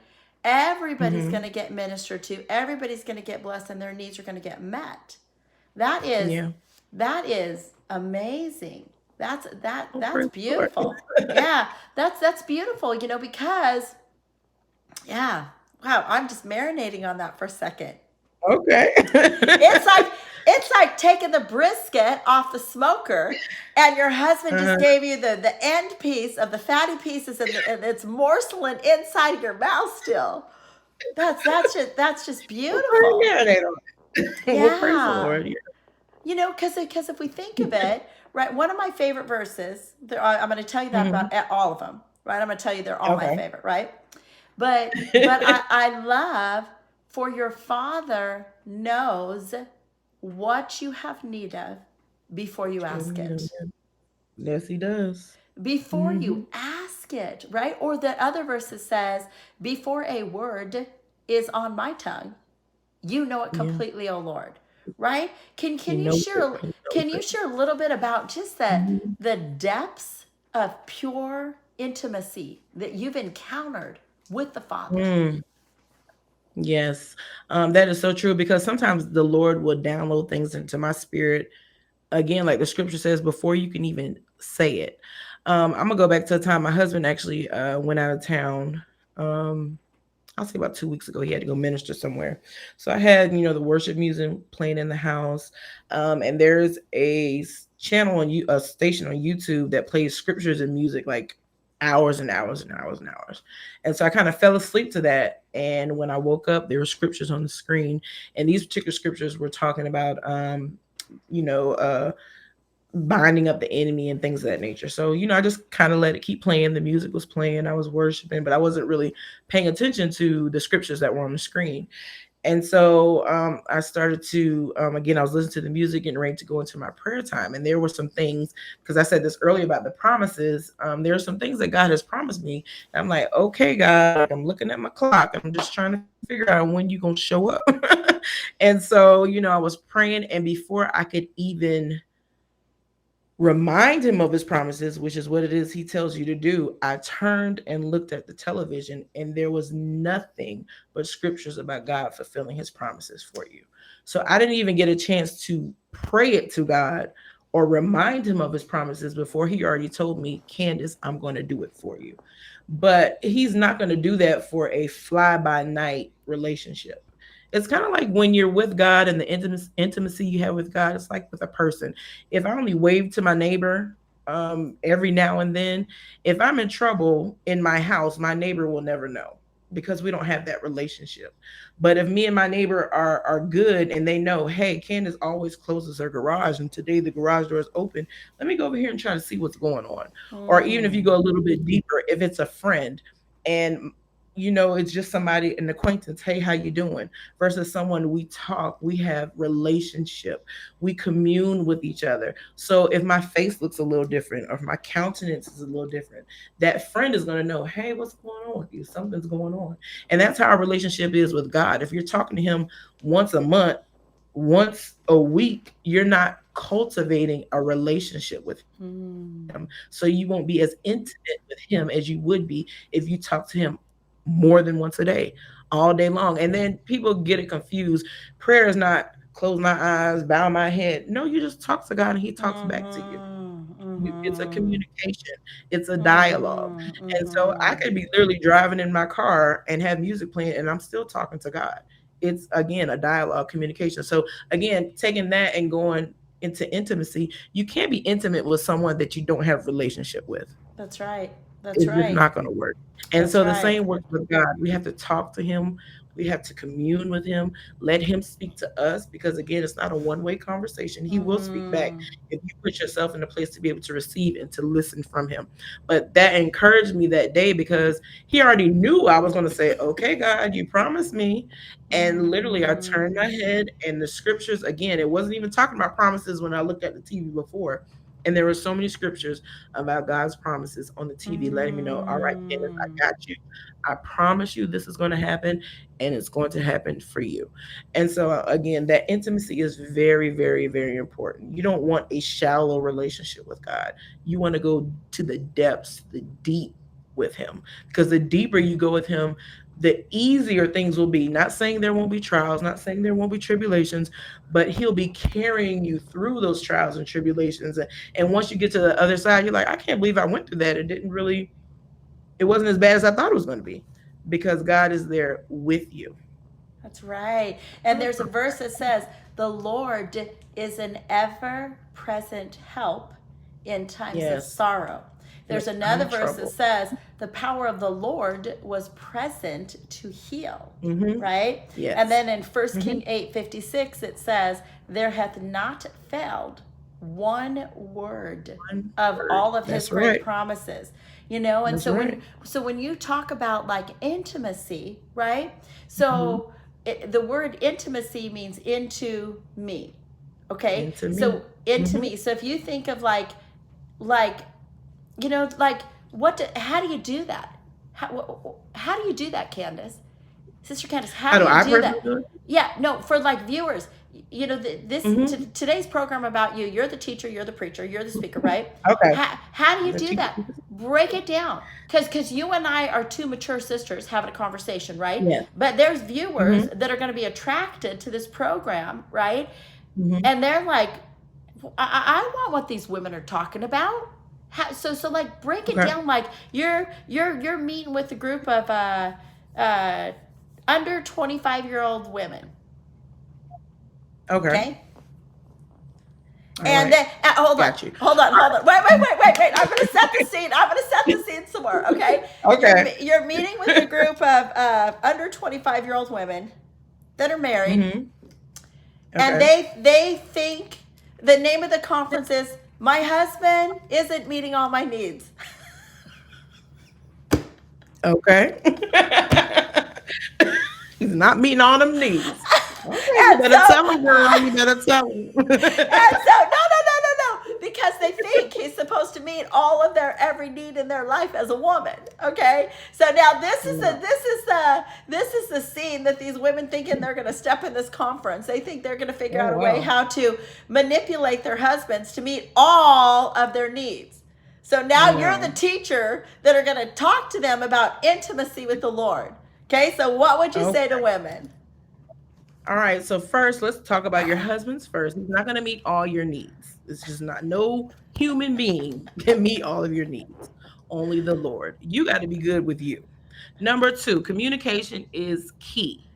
everybody's going Mhm. to get ministered to. Everybody's going to get blessed, and their needs are going to get met. That is Yeah. that is amazing. Oh, That's praise the Lord. beautiful. Yeah, that's beautiful. Because yeah. Wow, I'm just marinating on that for a second. Okay. It's like it's like taking the brisket off the smoker, and your husband just Uh-huh. gave you the end piece of the fatty pieces, and it's morsel inside your mouth still. That's just Well, praise beautiful. marinate on it. Well, praise the Yeah. Lord. Yeah. Because if we think of it, right, one of my favorite verses, I'm going to tell you that Mhm. about all of them, right? I'm going to tell you they're all my Okay. favorite, right? But I love, for your Father knows what you have need of before you ask it. Yes, he does. Before you Mhm. ask it, right? Or the other verse says, before a word is on my tongue, you know it Yeah. completely, O Lord. Right? He Can you knows it. share He knows can you it. share a little bit about just Mhm. the depths of pure intimacy that you've encountered with the Father? Mm. Yes. That is so true because sometimes the Lord will download things into my spirit again, like the scripture says, before you can even say it. I'm gonna go back to the time my husband actually went out of town. I'll say about 2 weeks ago, he had to go minister somewhere. So I had, the worship music playing in the house. And there's channel on a station on YouTube that plays scriptures and music like hours and hours and hours and hours. And so I kind of fell asleep to that. And when I woke up, there were scriptures on the screen. And these particular scriptures were talking about, you know, uh, binding up the enemy and things of that nature. So, I just kind of let it keep playing. The music was playing, I was worshiping, but I wasn't really paying attention to the scriptures that were on the screen. And so I started to, again, I was listening to the music, getting ready to go into my prayer time. And there were some things, because I said this earlier about the promises. There are some things that God has promised me. And I'm like, okay, God, like, I'm looking at my clock. I'm just trying to figure out when you're going to show up. And so, I was praying. And before I could even remind him of his promises, which is what it is he tells you to do, I turned and looked at the television, and there was nothing but scriptures about God fulfilling his promises for you. So I didn't even get a chance to pray it to God or remind him of his promises before he already told me, Candace, I'm going to do it for you. But he's not going to do that for a fly by night relationship. It's kind of like when you're with God and the intimacy you have with God. It's like with a person. If I only wave to my neighbor every now and then, if I'm in trouble in my house, my neighbor will never know because we don't have that relationship. But if me and my neighbor are good and they know, hey, Candace always closes her garage and today the garage door is open, let me go over here and try to see what's going on. Or even if you Mm. go a little bit deeper, if it's a friend and it's just somebody, an acquaintance, hey, how you doing, versus someone we talk, we have relationship, we commune with each other. So if my face looks a little different or if my countenance is a little different, that friend is going to know, hey, what's going on with you, something's going on. And that's how our relationship is with God. If you're talking to him once a month, once a week, you're not cultivating a relationship with him. So you won't be as intimate with him as you would be if you talk to him more than once a day, all day long. And then people get it confused. Prayer is not close my eyes, bow my head. No, you just talk to God and he talks back to you. Mhm. It's a Mhm. communication, it's a dialogue. Mhm. And so I Mhm. could be literally driving in my car and have music playing and I'm still talking to God. It's again a dialogue communication. So again, taking that and going into intimacy, you can't be intimate with someone that you don't have relationship with. That's right. That's It's just right. not going to work. And That's so the right. same works with God. We have to talk to him. We have to commune with him, let him speak to us because again, it's not a one-way conversation. He will speak back Mhm. if you put yourself in a place to be able to receive and to listen from him. But that encouraged me that day because he already knew I was going to say, "Okay, God, you promised me." And literally I turned my Mhm. head and the scriptures again, it wasn't even talking about promises when I looked at the TV before. And there were so many scriptures about God's promises on the TV, letting me know, all right, Candace, Mm. I got you. I promise you this is going to happen and it's going to happen for you. And so, again, that intimacy is very, very, very important. You don't want a shallow relationship with God. You want to go to the depths, the deep with Him. Because the deeper you go with Him, the easier things will be. Not saying there won't be trials, not saying there won't be tribulations, but He'll be carrying you through those trials and tribulations. And once you get to the other side, you're like, I can't believe I went through that. It wasn't as bad as I thought it was going to be because God is there with you. That's right. And there's a verse that says, "The Lord is an ever present help in times of Yes. sorrow." In a There's time another of verse that trouble. says, "The power of the Lord was present to heal." Mm-hmm. Right? And Yes. then in First Mm-hmm. King 8:56 it says, "There hath not failed one word One of word. all of his That's great right. promises." And That's so right. when you talk about like intimacy, right? Mm-hmm. So the word intimacy means into me. Okay? Into me. So into Mm-hmm. me. So if you think of like like how do you do that? How do you do that, Candace? Sister Candace, how How do do you I do personally that? do it? Yeah, no, for like viewers, Mm-hmm. today's program about you. You're the teacher, you're the preacher, you're the speaker, right? Okay. How do you The do teacher. that? Break it down, because you and I are two mature sisters having a conversation, right? Yes. But there's viewers Mm-hmm. that are going to be attracted to this program, right? Mm-hmm. And they're like, I want what these women are talking about. So like break it Okay. down, like you're meeting with a group of under 25-year-old women. Okay. Okay. All And right. then, hold on, Got you. hold on, hold on. Wait. I'm going to set the scene. I'm going to set the scene some more. Okay. Okay. You're meeting with a group of under 25-year-old women that are married, Mm-hmm. and Okay. they think the name of the conference is "My Husband Isn't Meeting All My Needs." Okay. He's not meeting all them needs. Okay, you And better so, tell him, girl. You better tell him. and so, no, because they think he's supposed to meet all of their every need in their life as a woman. Okay, so now Yeah. this is the scene that these women thinking they're going to step in this conference. They think they're going to figure Oh out a way wow. how to manipulate their husbands to meet all of their needs. So now you're the Wow. teacher that are going to talk to them about intimacy with the Lord. Okay, so what would you say to Okay. women? All right. So first, let's talk about your husband's first. He's not going to meet all your needs. It's just not. No human being can meet all of your needs. Only the Lord. You got to be good with you. Number two, communication is key.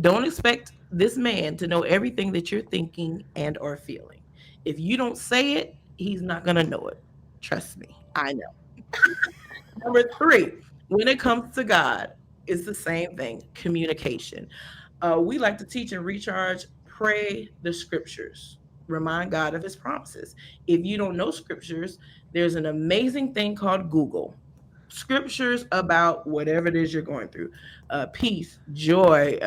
Don't expect this man to know everything that you're thinking and or feeling. If you don't say it, he's not going to know it. Trust me. I know. Number three, when it comes to God, it's the same thing, communication. We like to teach and recharge, pray the scriptures, remind God of his promises. If you don't know scriptures, there's an amazing thing called Google. Scriptures about whatever it is you're going through, peace, joy,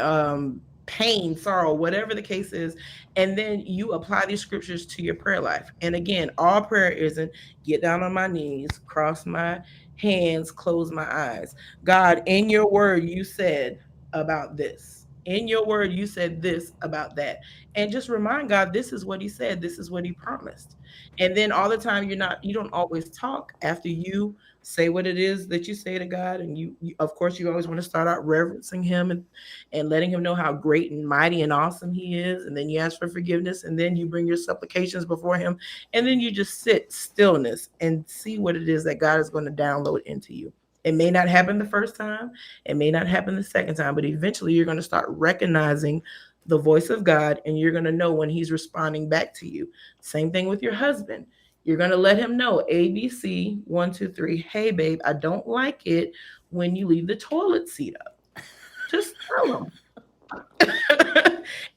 pain, sorrow, whatever the case is. And then you apply these scriptures to your prayer life. And again, all prayer isn't get down on my knees, cross my hands, close my eyes. God, in your word, you said about this. In your word, you said this about that. And just remind God, this is what he said, this is what he promised. And then all the time, you don't always talk after you say what it is that you say to God. And you of course, you always want to start out reverencing him and letting him know how great and mighty and awesome he is. And then you ask for forgiveness, and then you bring your supplications before him. And then you just sit stillness and see what it is that God is going to download into you. It may not happen the first time, it may not happen the second time, but eventually you're going to start recognizing the voice of God, and you're going to know when he's responding back to you. Same thing with your husband. You're going to let him know ABC 1, 2, 3. Hey, babe, I don't like it when you leave the toilet seat up. Just tell him.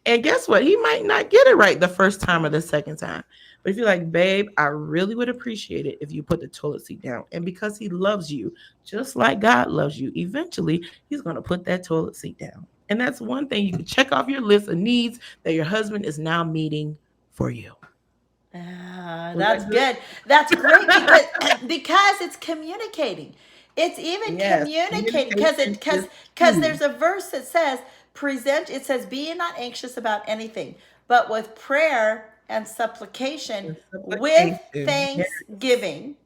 And guess what? He might not get it right the first time or the second time. But if you're like, babe, I really would appreciate it if you put the toilet seat down. And because he loves you, just like God loves you, eventually he's going to put that toilet seat down. And that's one thing you can check off your list of needs that your husband is now meeting for you. Was That's that good? good. That's great because it's communicating. It's even Yes, communicating communication is because key. there's a verse that says present. It says, "Be ye not anxious about anything, but with prayer and supplication, And with supplication. Yes. thanksgiving,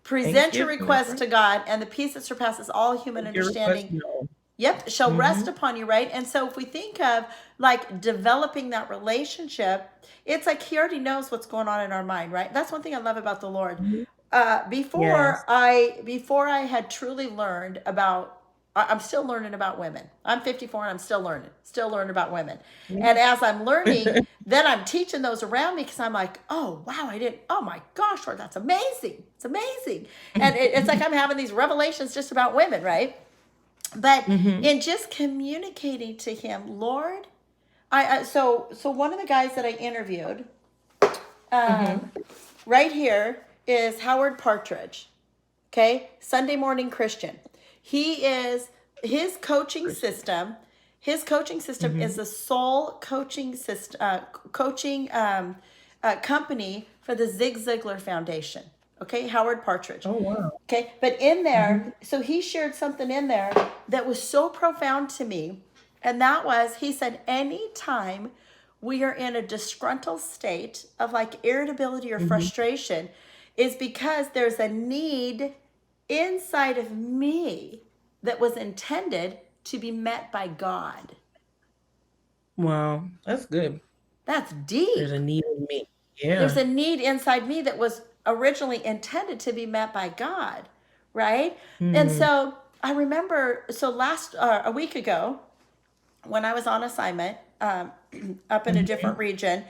present your Thanksgiving. That's request right. to God, and the peace that surpasses all human Make your request understanding." known. Yep, shall rest Mm-hmm. upon you, right? And so if we think of like developing that relationship, it's like he already knows what's going on in our mind, right? That's one thing I love about the Lord. Mm-hmm. Before Yes. I had truly learned about, I'm still learning about women. I'm 54 and I'm still learning about women. And as I'm learning, then I'm teaching those around me because I'm like, oh wow, I didn't. Oh my gosh, Lord, that's amazing. It's amazing. And it's like I'm having these revelations just about women, right? But Mm-hmm. in just communicating to him, Lord, so one of the guys that I interviewed, Mm-hmm. right here, is Howard Partridge. Okay, Sunday Morning Christian. He is his coaching system. His coaching system is Mm-hmm. the sole coaching system, company for the Zig Ziglar Foundation. Okay, Howard Partridge. Oh wow. Okay, but in Mm-hmm. there, so he shared something in there that was so profound to me. And that was, he said, anytime we are in a disgruntled state of like irritability or Mm-hmm. frustration, is because there's a need inside of me that was intended to be met by God. Wow, that's good. That's There's deep. a need in me. There's Yeah. a need inside me that was originally intended to be met by God, right? And Mm-hmm. so I remember, so a week ago, when I was on assignment up in a different Mhm. region,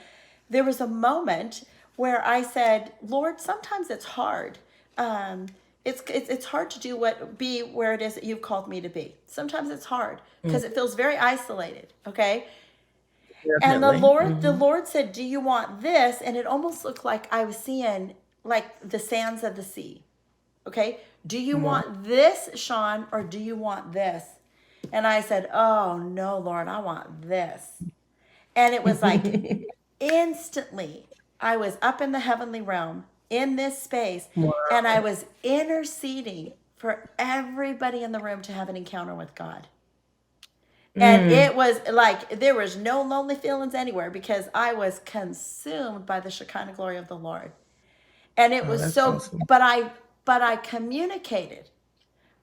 there was a moment where I said, Lord, sometimes it's hard. Um, it's hard to do what be where it is that you've called me to be. Sometimes it's hard because it feels very isolated. Okay, and the Definitely. Lord, the Hmm. Lord said, "Do you want this?" And it almost looked like I was seeing like the sands of the sea. Okay, do you Come on. want this, Shawn, or do you want this? And I said, "Oh no, Lord, I want this." And it was like instantly, I was up in the heavenly realm in this space, and I Wow. was interceding for everybody in the room to have an encounter with God. And Mm. it was like there was no lonely feelings anywhere because I was consumed by the Shekinah glory of the Lord. And it Oh, was that's so, awesome. but I communicated.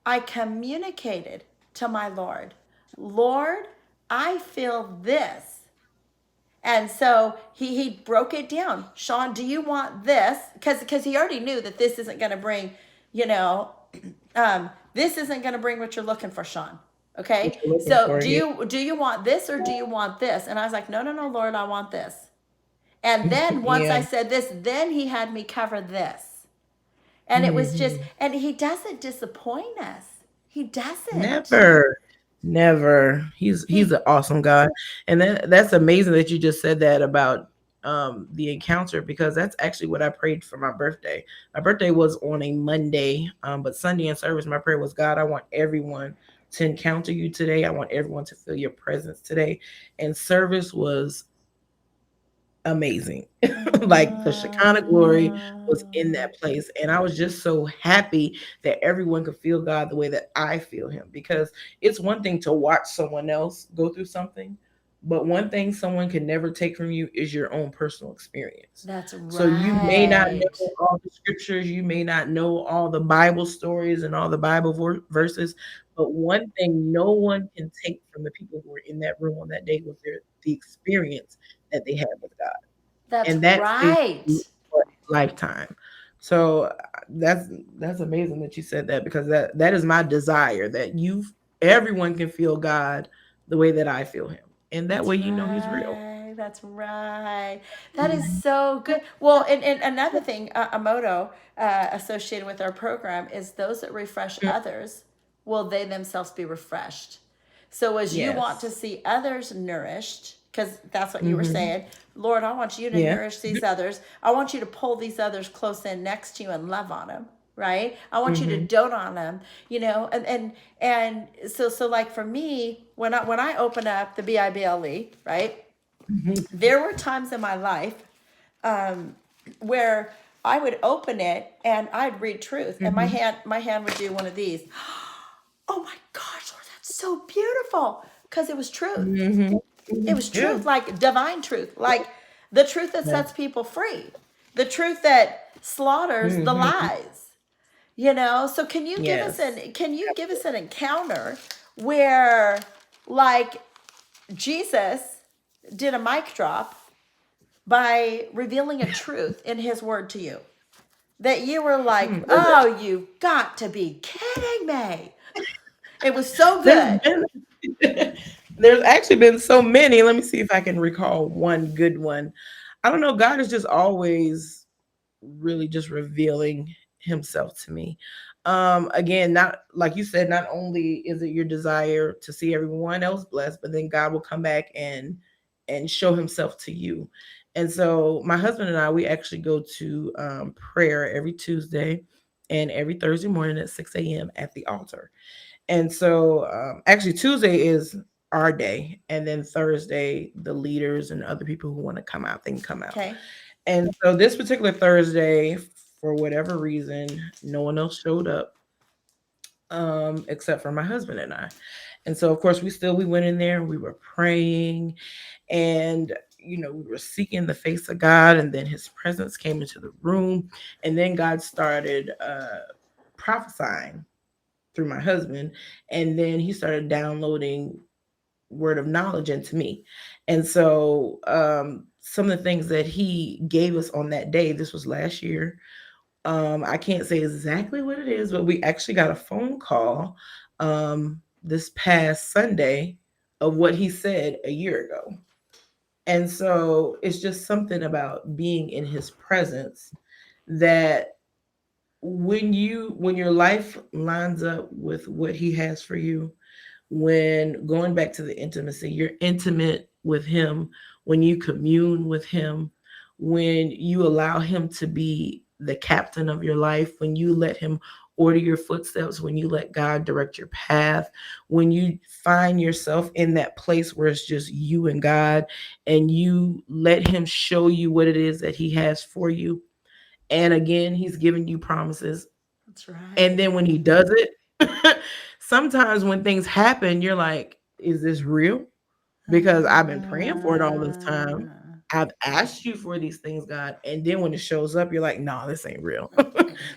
I communicated to my Lord, Lord, I feel this. And so he broke it down. Shawn, do you want this? Because he already knew that this isn't going to bring, you know, this isn't going to bring what you're looking for, Shawn. What Okay, you're looking so for, yeah. do you want this or do you want this? And I was like, no, no, no, Lord, I want this. And then once I Yeah. said this, then he had me cover this. And it was just, Hmm. and he doesn't disappoint us. He doesn't. Never. Never. He's He, an awesome God. And that's amazing that you just said that about the encounter, because that's actually what I prayed for my birthday. My birthday was on a Monday, but Sunday in service, my prayer was, God, I want everyone to encounter you today. I want everyone to feel your presence today. And service was amazing. Like the Shekinah glory was in that place. And I was just so happy that everyone could feel God the way that I feel him. Because it's one thing to watch someone else go through something, but one thing someone can never take from you is your own personal experience. that's So you may not right. know all the scriptures, you may not know all the Bible stories and all the Bible verses, but one thing no one can take from the people who were in that room on that day was the experience that they had with God, That's and that stays with you right. for a lifetime. So that's amazing that you said that, because that is my desire, that you everyone can feel God the way that I feel him. And that That's way you know he's real. right. That's right. That is Mhm. so good. Well, and another thing, a motto associated with our program is those that refresh Mm. others will they themselves be refreshed. So as you want to Yes. see others nourished, because that's what you were Hmm. saying, Lord, I want you to Yeah. nourish these others. I want you to pull these others close in next to you and love on them. Right? I want you to Hmm. dote on them, and so like for me, when I open up the Bible, right? Hmm. There were times in my life where I would open it and I'd read truth, and my Hmm. hand would do one of these. Oh my gosh, Lord, that's so beautiful because it was truth. Hmm. It was Yeah. truth, like divine truth, like the truth that Yeah. sets people free, the truth that slaughters the Hmm. lies. So Yes. can you give us an encounter where like Jesus did a mic drop by revealing a truth in his word to you that you were like, Hmm. "Oh, you got to be kidding me." It was so There's good. been there's actually been so many. Let me see if I can recall one good one. I don't know. God is just always really just revealing himself to me. Again, not like you said, not only is it your desire to see everyone else blessed, but then God will come back and show himself to you. And so my husband and I, we actually go to prayer every Tuesday and every Thursday morning at 6 a.m. at the altar. And so actually Tuesday is our day, and then Thursday the leaders and other people who want to come out, they can come out. Okay. And so this particular Thursday, for whatever reason, no one else showed up except for my husband and I. And so of course we went in there, we were praying, and we were seeking the face of God, and then his presence came into the room, and then God started prophesying through my husband, and then he started downloading word of knowledge into me. And so some of the things that he gave us on that day, this was last year, I can't say exactly what it is, but we actually got a phone call this past Sunday of what he said a year ago. And so it's just something about being in his presence that when your life lines up with what he has for you, when going back to the intimacy, you're intimate with him, when you commune with him, when you allow him to be the captain of your life, when you let him order your footsteps, when you let God direct your path, when you find yourself in that place where it's just you and God, and you let him show you what it is that he has for you. And again, he's giving you promises. That's And right. then when he does it, sometimes when things happen, you're like, is this real? Because I've been praying for it all this time. I've asked you for these things, God. And then when it shows up, you're like, no, this ain't real.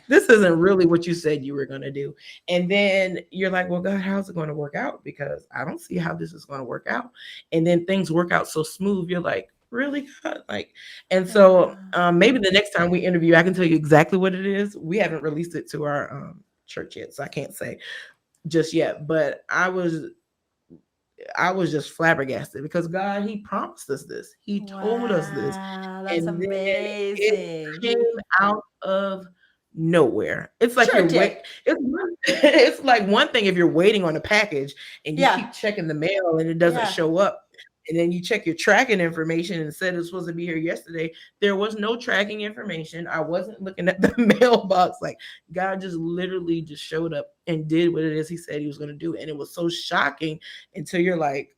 This isn't really what you said you were going to do. And then you're like, well, God, how's it going to work out? Because I don't see how this is going to work out. And then things work out so smooth. You're like, really, God? Like, and so Yeah. maybe the next time we interview, I can tell you exactly what it is. We haven't released it to our church yet, so I can't say just yet. But I was just flabbergasted because God, He promised us this. He told us this. Wow, that's And then it amazing. came out of nowhere. It's like Sure you're did. it's like one thing if you're waiting on a package and you Yeah. keep checking the mail and it doesn't Yeah. show up. And then you check your tracking information and it said it's supposed to be here yesterday. There was no tracking information. I wasn't looking at the mailbox. Like God just literally just showed up and did what it is He said He was going to do. And it was so shocking until you're like,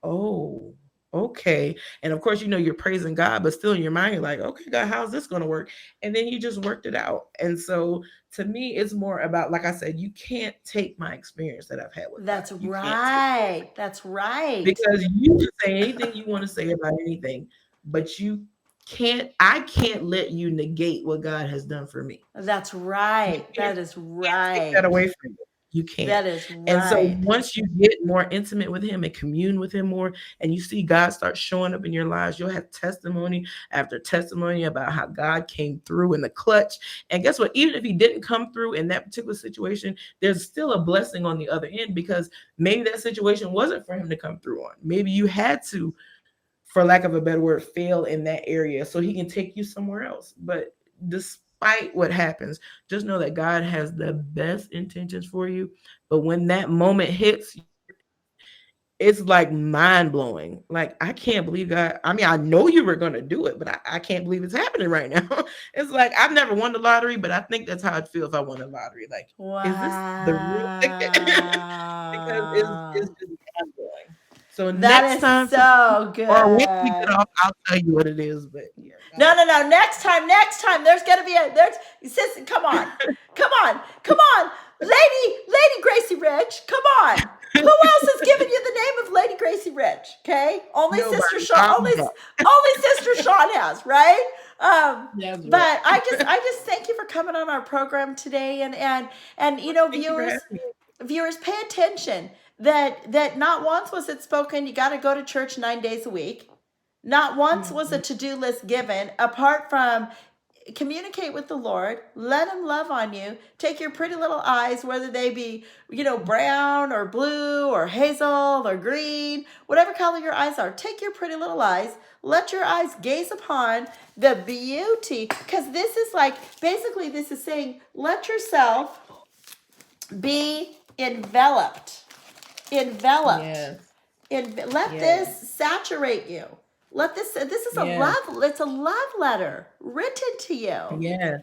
oh, okay. And of course, you're praising God, but still in your mind, you're like, okay, God, how's this going to work? And then you just worked it out. And so to me, it's more about, like I said, you can't take my experience that I've had with God. That's You can't take it right. That's right. because you can say anything you want to say about anything, but I can't let you negate what God has done for me. That's You right. can't That is take that right. away from you. You can't. That is And so right. once you get more intimate with him and commune with him more, and you see God start showing up in your lives, you'll have testimony after testimony about how God came through in the clutch. And guess what? Even if he didn't come through in that particular situation, there's still a blessing on the other end because maybe that situation wasn't for him to come through on. Maybe you had to, for lack of a better word, fail in that area so he can take you somewhere else. But despite what happens, just know that God has the best intentions for you. But when that moment hits, it's like mind blowing. Like, I can't believe God. I mean, I know you were going to do it, but I can't believe it's happening right now. It's like I've never won the lottery, but I think that's how I'd feel if I won the lottery. Like, is this the real thing? Because it's Wow. just mind blowing. So That next is time for me, so or once we get good. off, I'll tell you what it is. But yeah, No, God. no, no. Next time, there's gonna be a there's sis. Come on, come on, Lady Gracie Rich. Come on. Who else has given you the name of Lady Gracie Rich? Okay, only Sister Nobody. Shawn. I'm not. Only Sister Shawn has, right? That's But right. I just thank you for coming on our program today, and Thank you for having me. viewers, pay attention that not once was it spoken. You got to go to church 9 days a week. Not once was a Mhm. to-do list given apart from communicate with the Lord, let him love on you. Take your pretty little eyes, whether they be, brown or blue or hazel or green, whatever color your eyes are. Take your pretty little eyes, let your eyes gaze upon the beauty, because this is like, basically this is saying, let yourself be enveloped. Enveloped. Yes. Let Yes. this saturate you. This is a Yes. love letter written to you. Yes.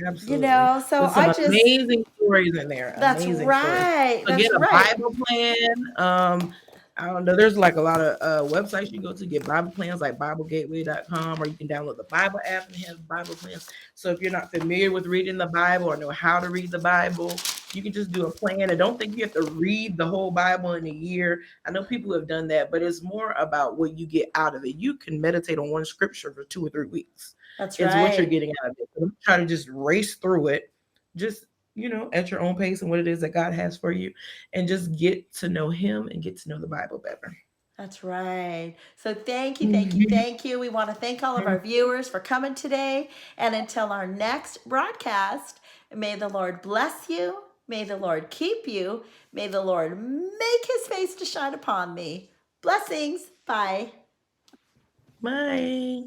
Absolutely. So With some I just, amazing stories in there. that's Amazing stories. right. So get That's a right. Bible plan. I don't know. There's like a lot of websites you go to get Bible plans, like BibleGateway.com, or you can download the Bible app and have Bible plans. So if you're not familiar with reading the Bible or know how to read the Bible, you can just do a plan. And don't think you have to read the whole Bible in a year. I know people have done that, but it's more about what you get out of it. You can meditate on one scripture for 2 or 3 weeks That's is what you're right. getting out of it. So don't try to just race through it. Just, at your own pace and what it is that God has for you, and just get to know Him and get to know the Bible better. That's right. So thank you, thank you, Mhm. thank you. We want to thank all of our viewers for coming today. And until our next broadcast, may the Lord bless you. May the Lord keep you. May the Lord make his face to shine upon thee. Blessings. Bye. Bye.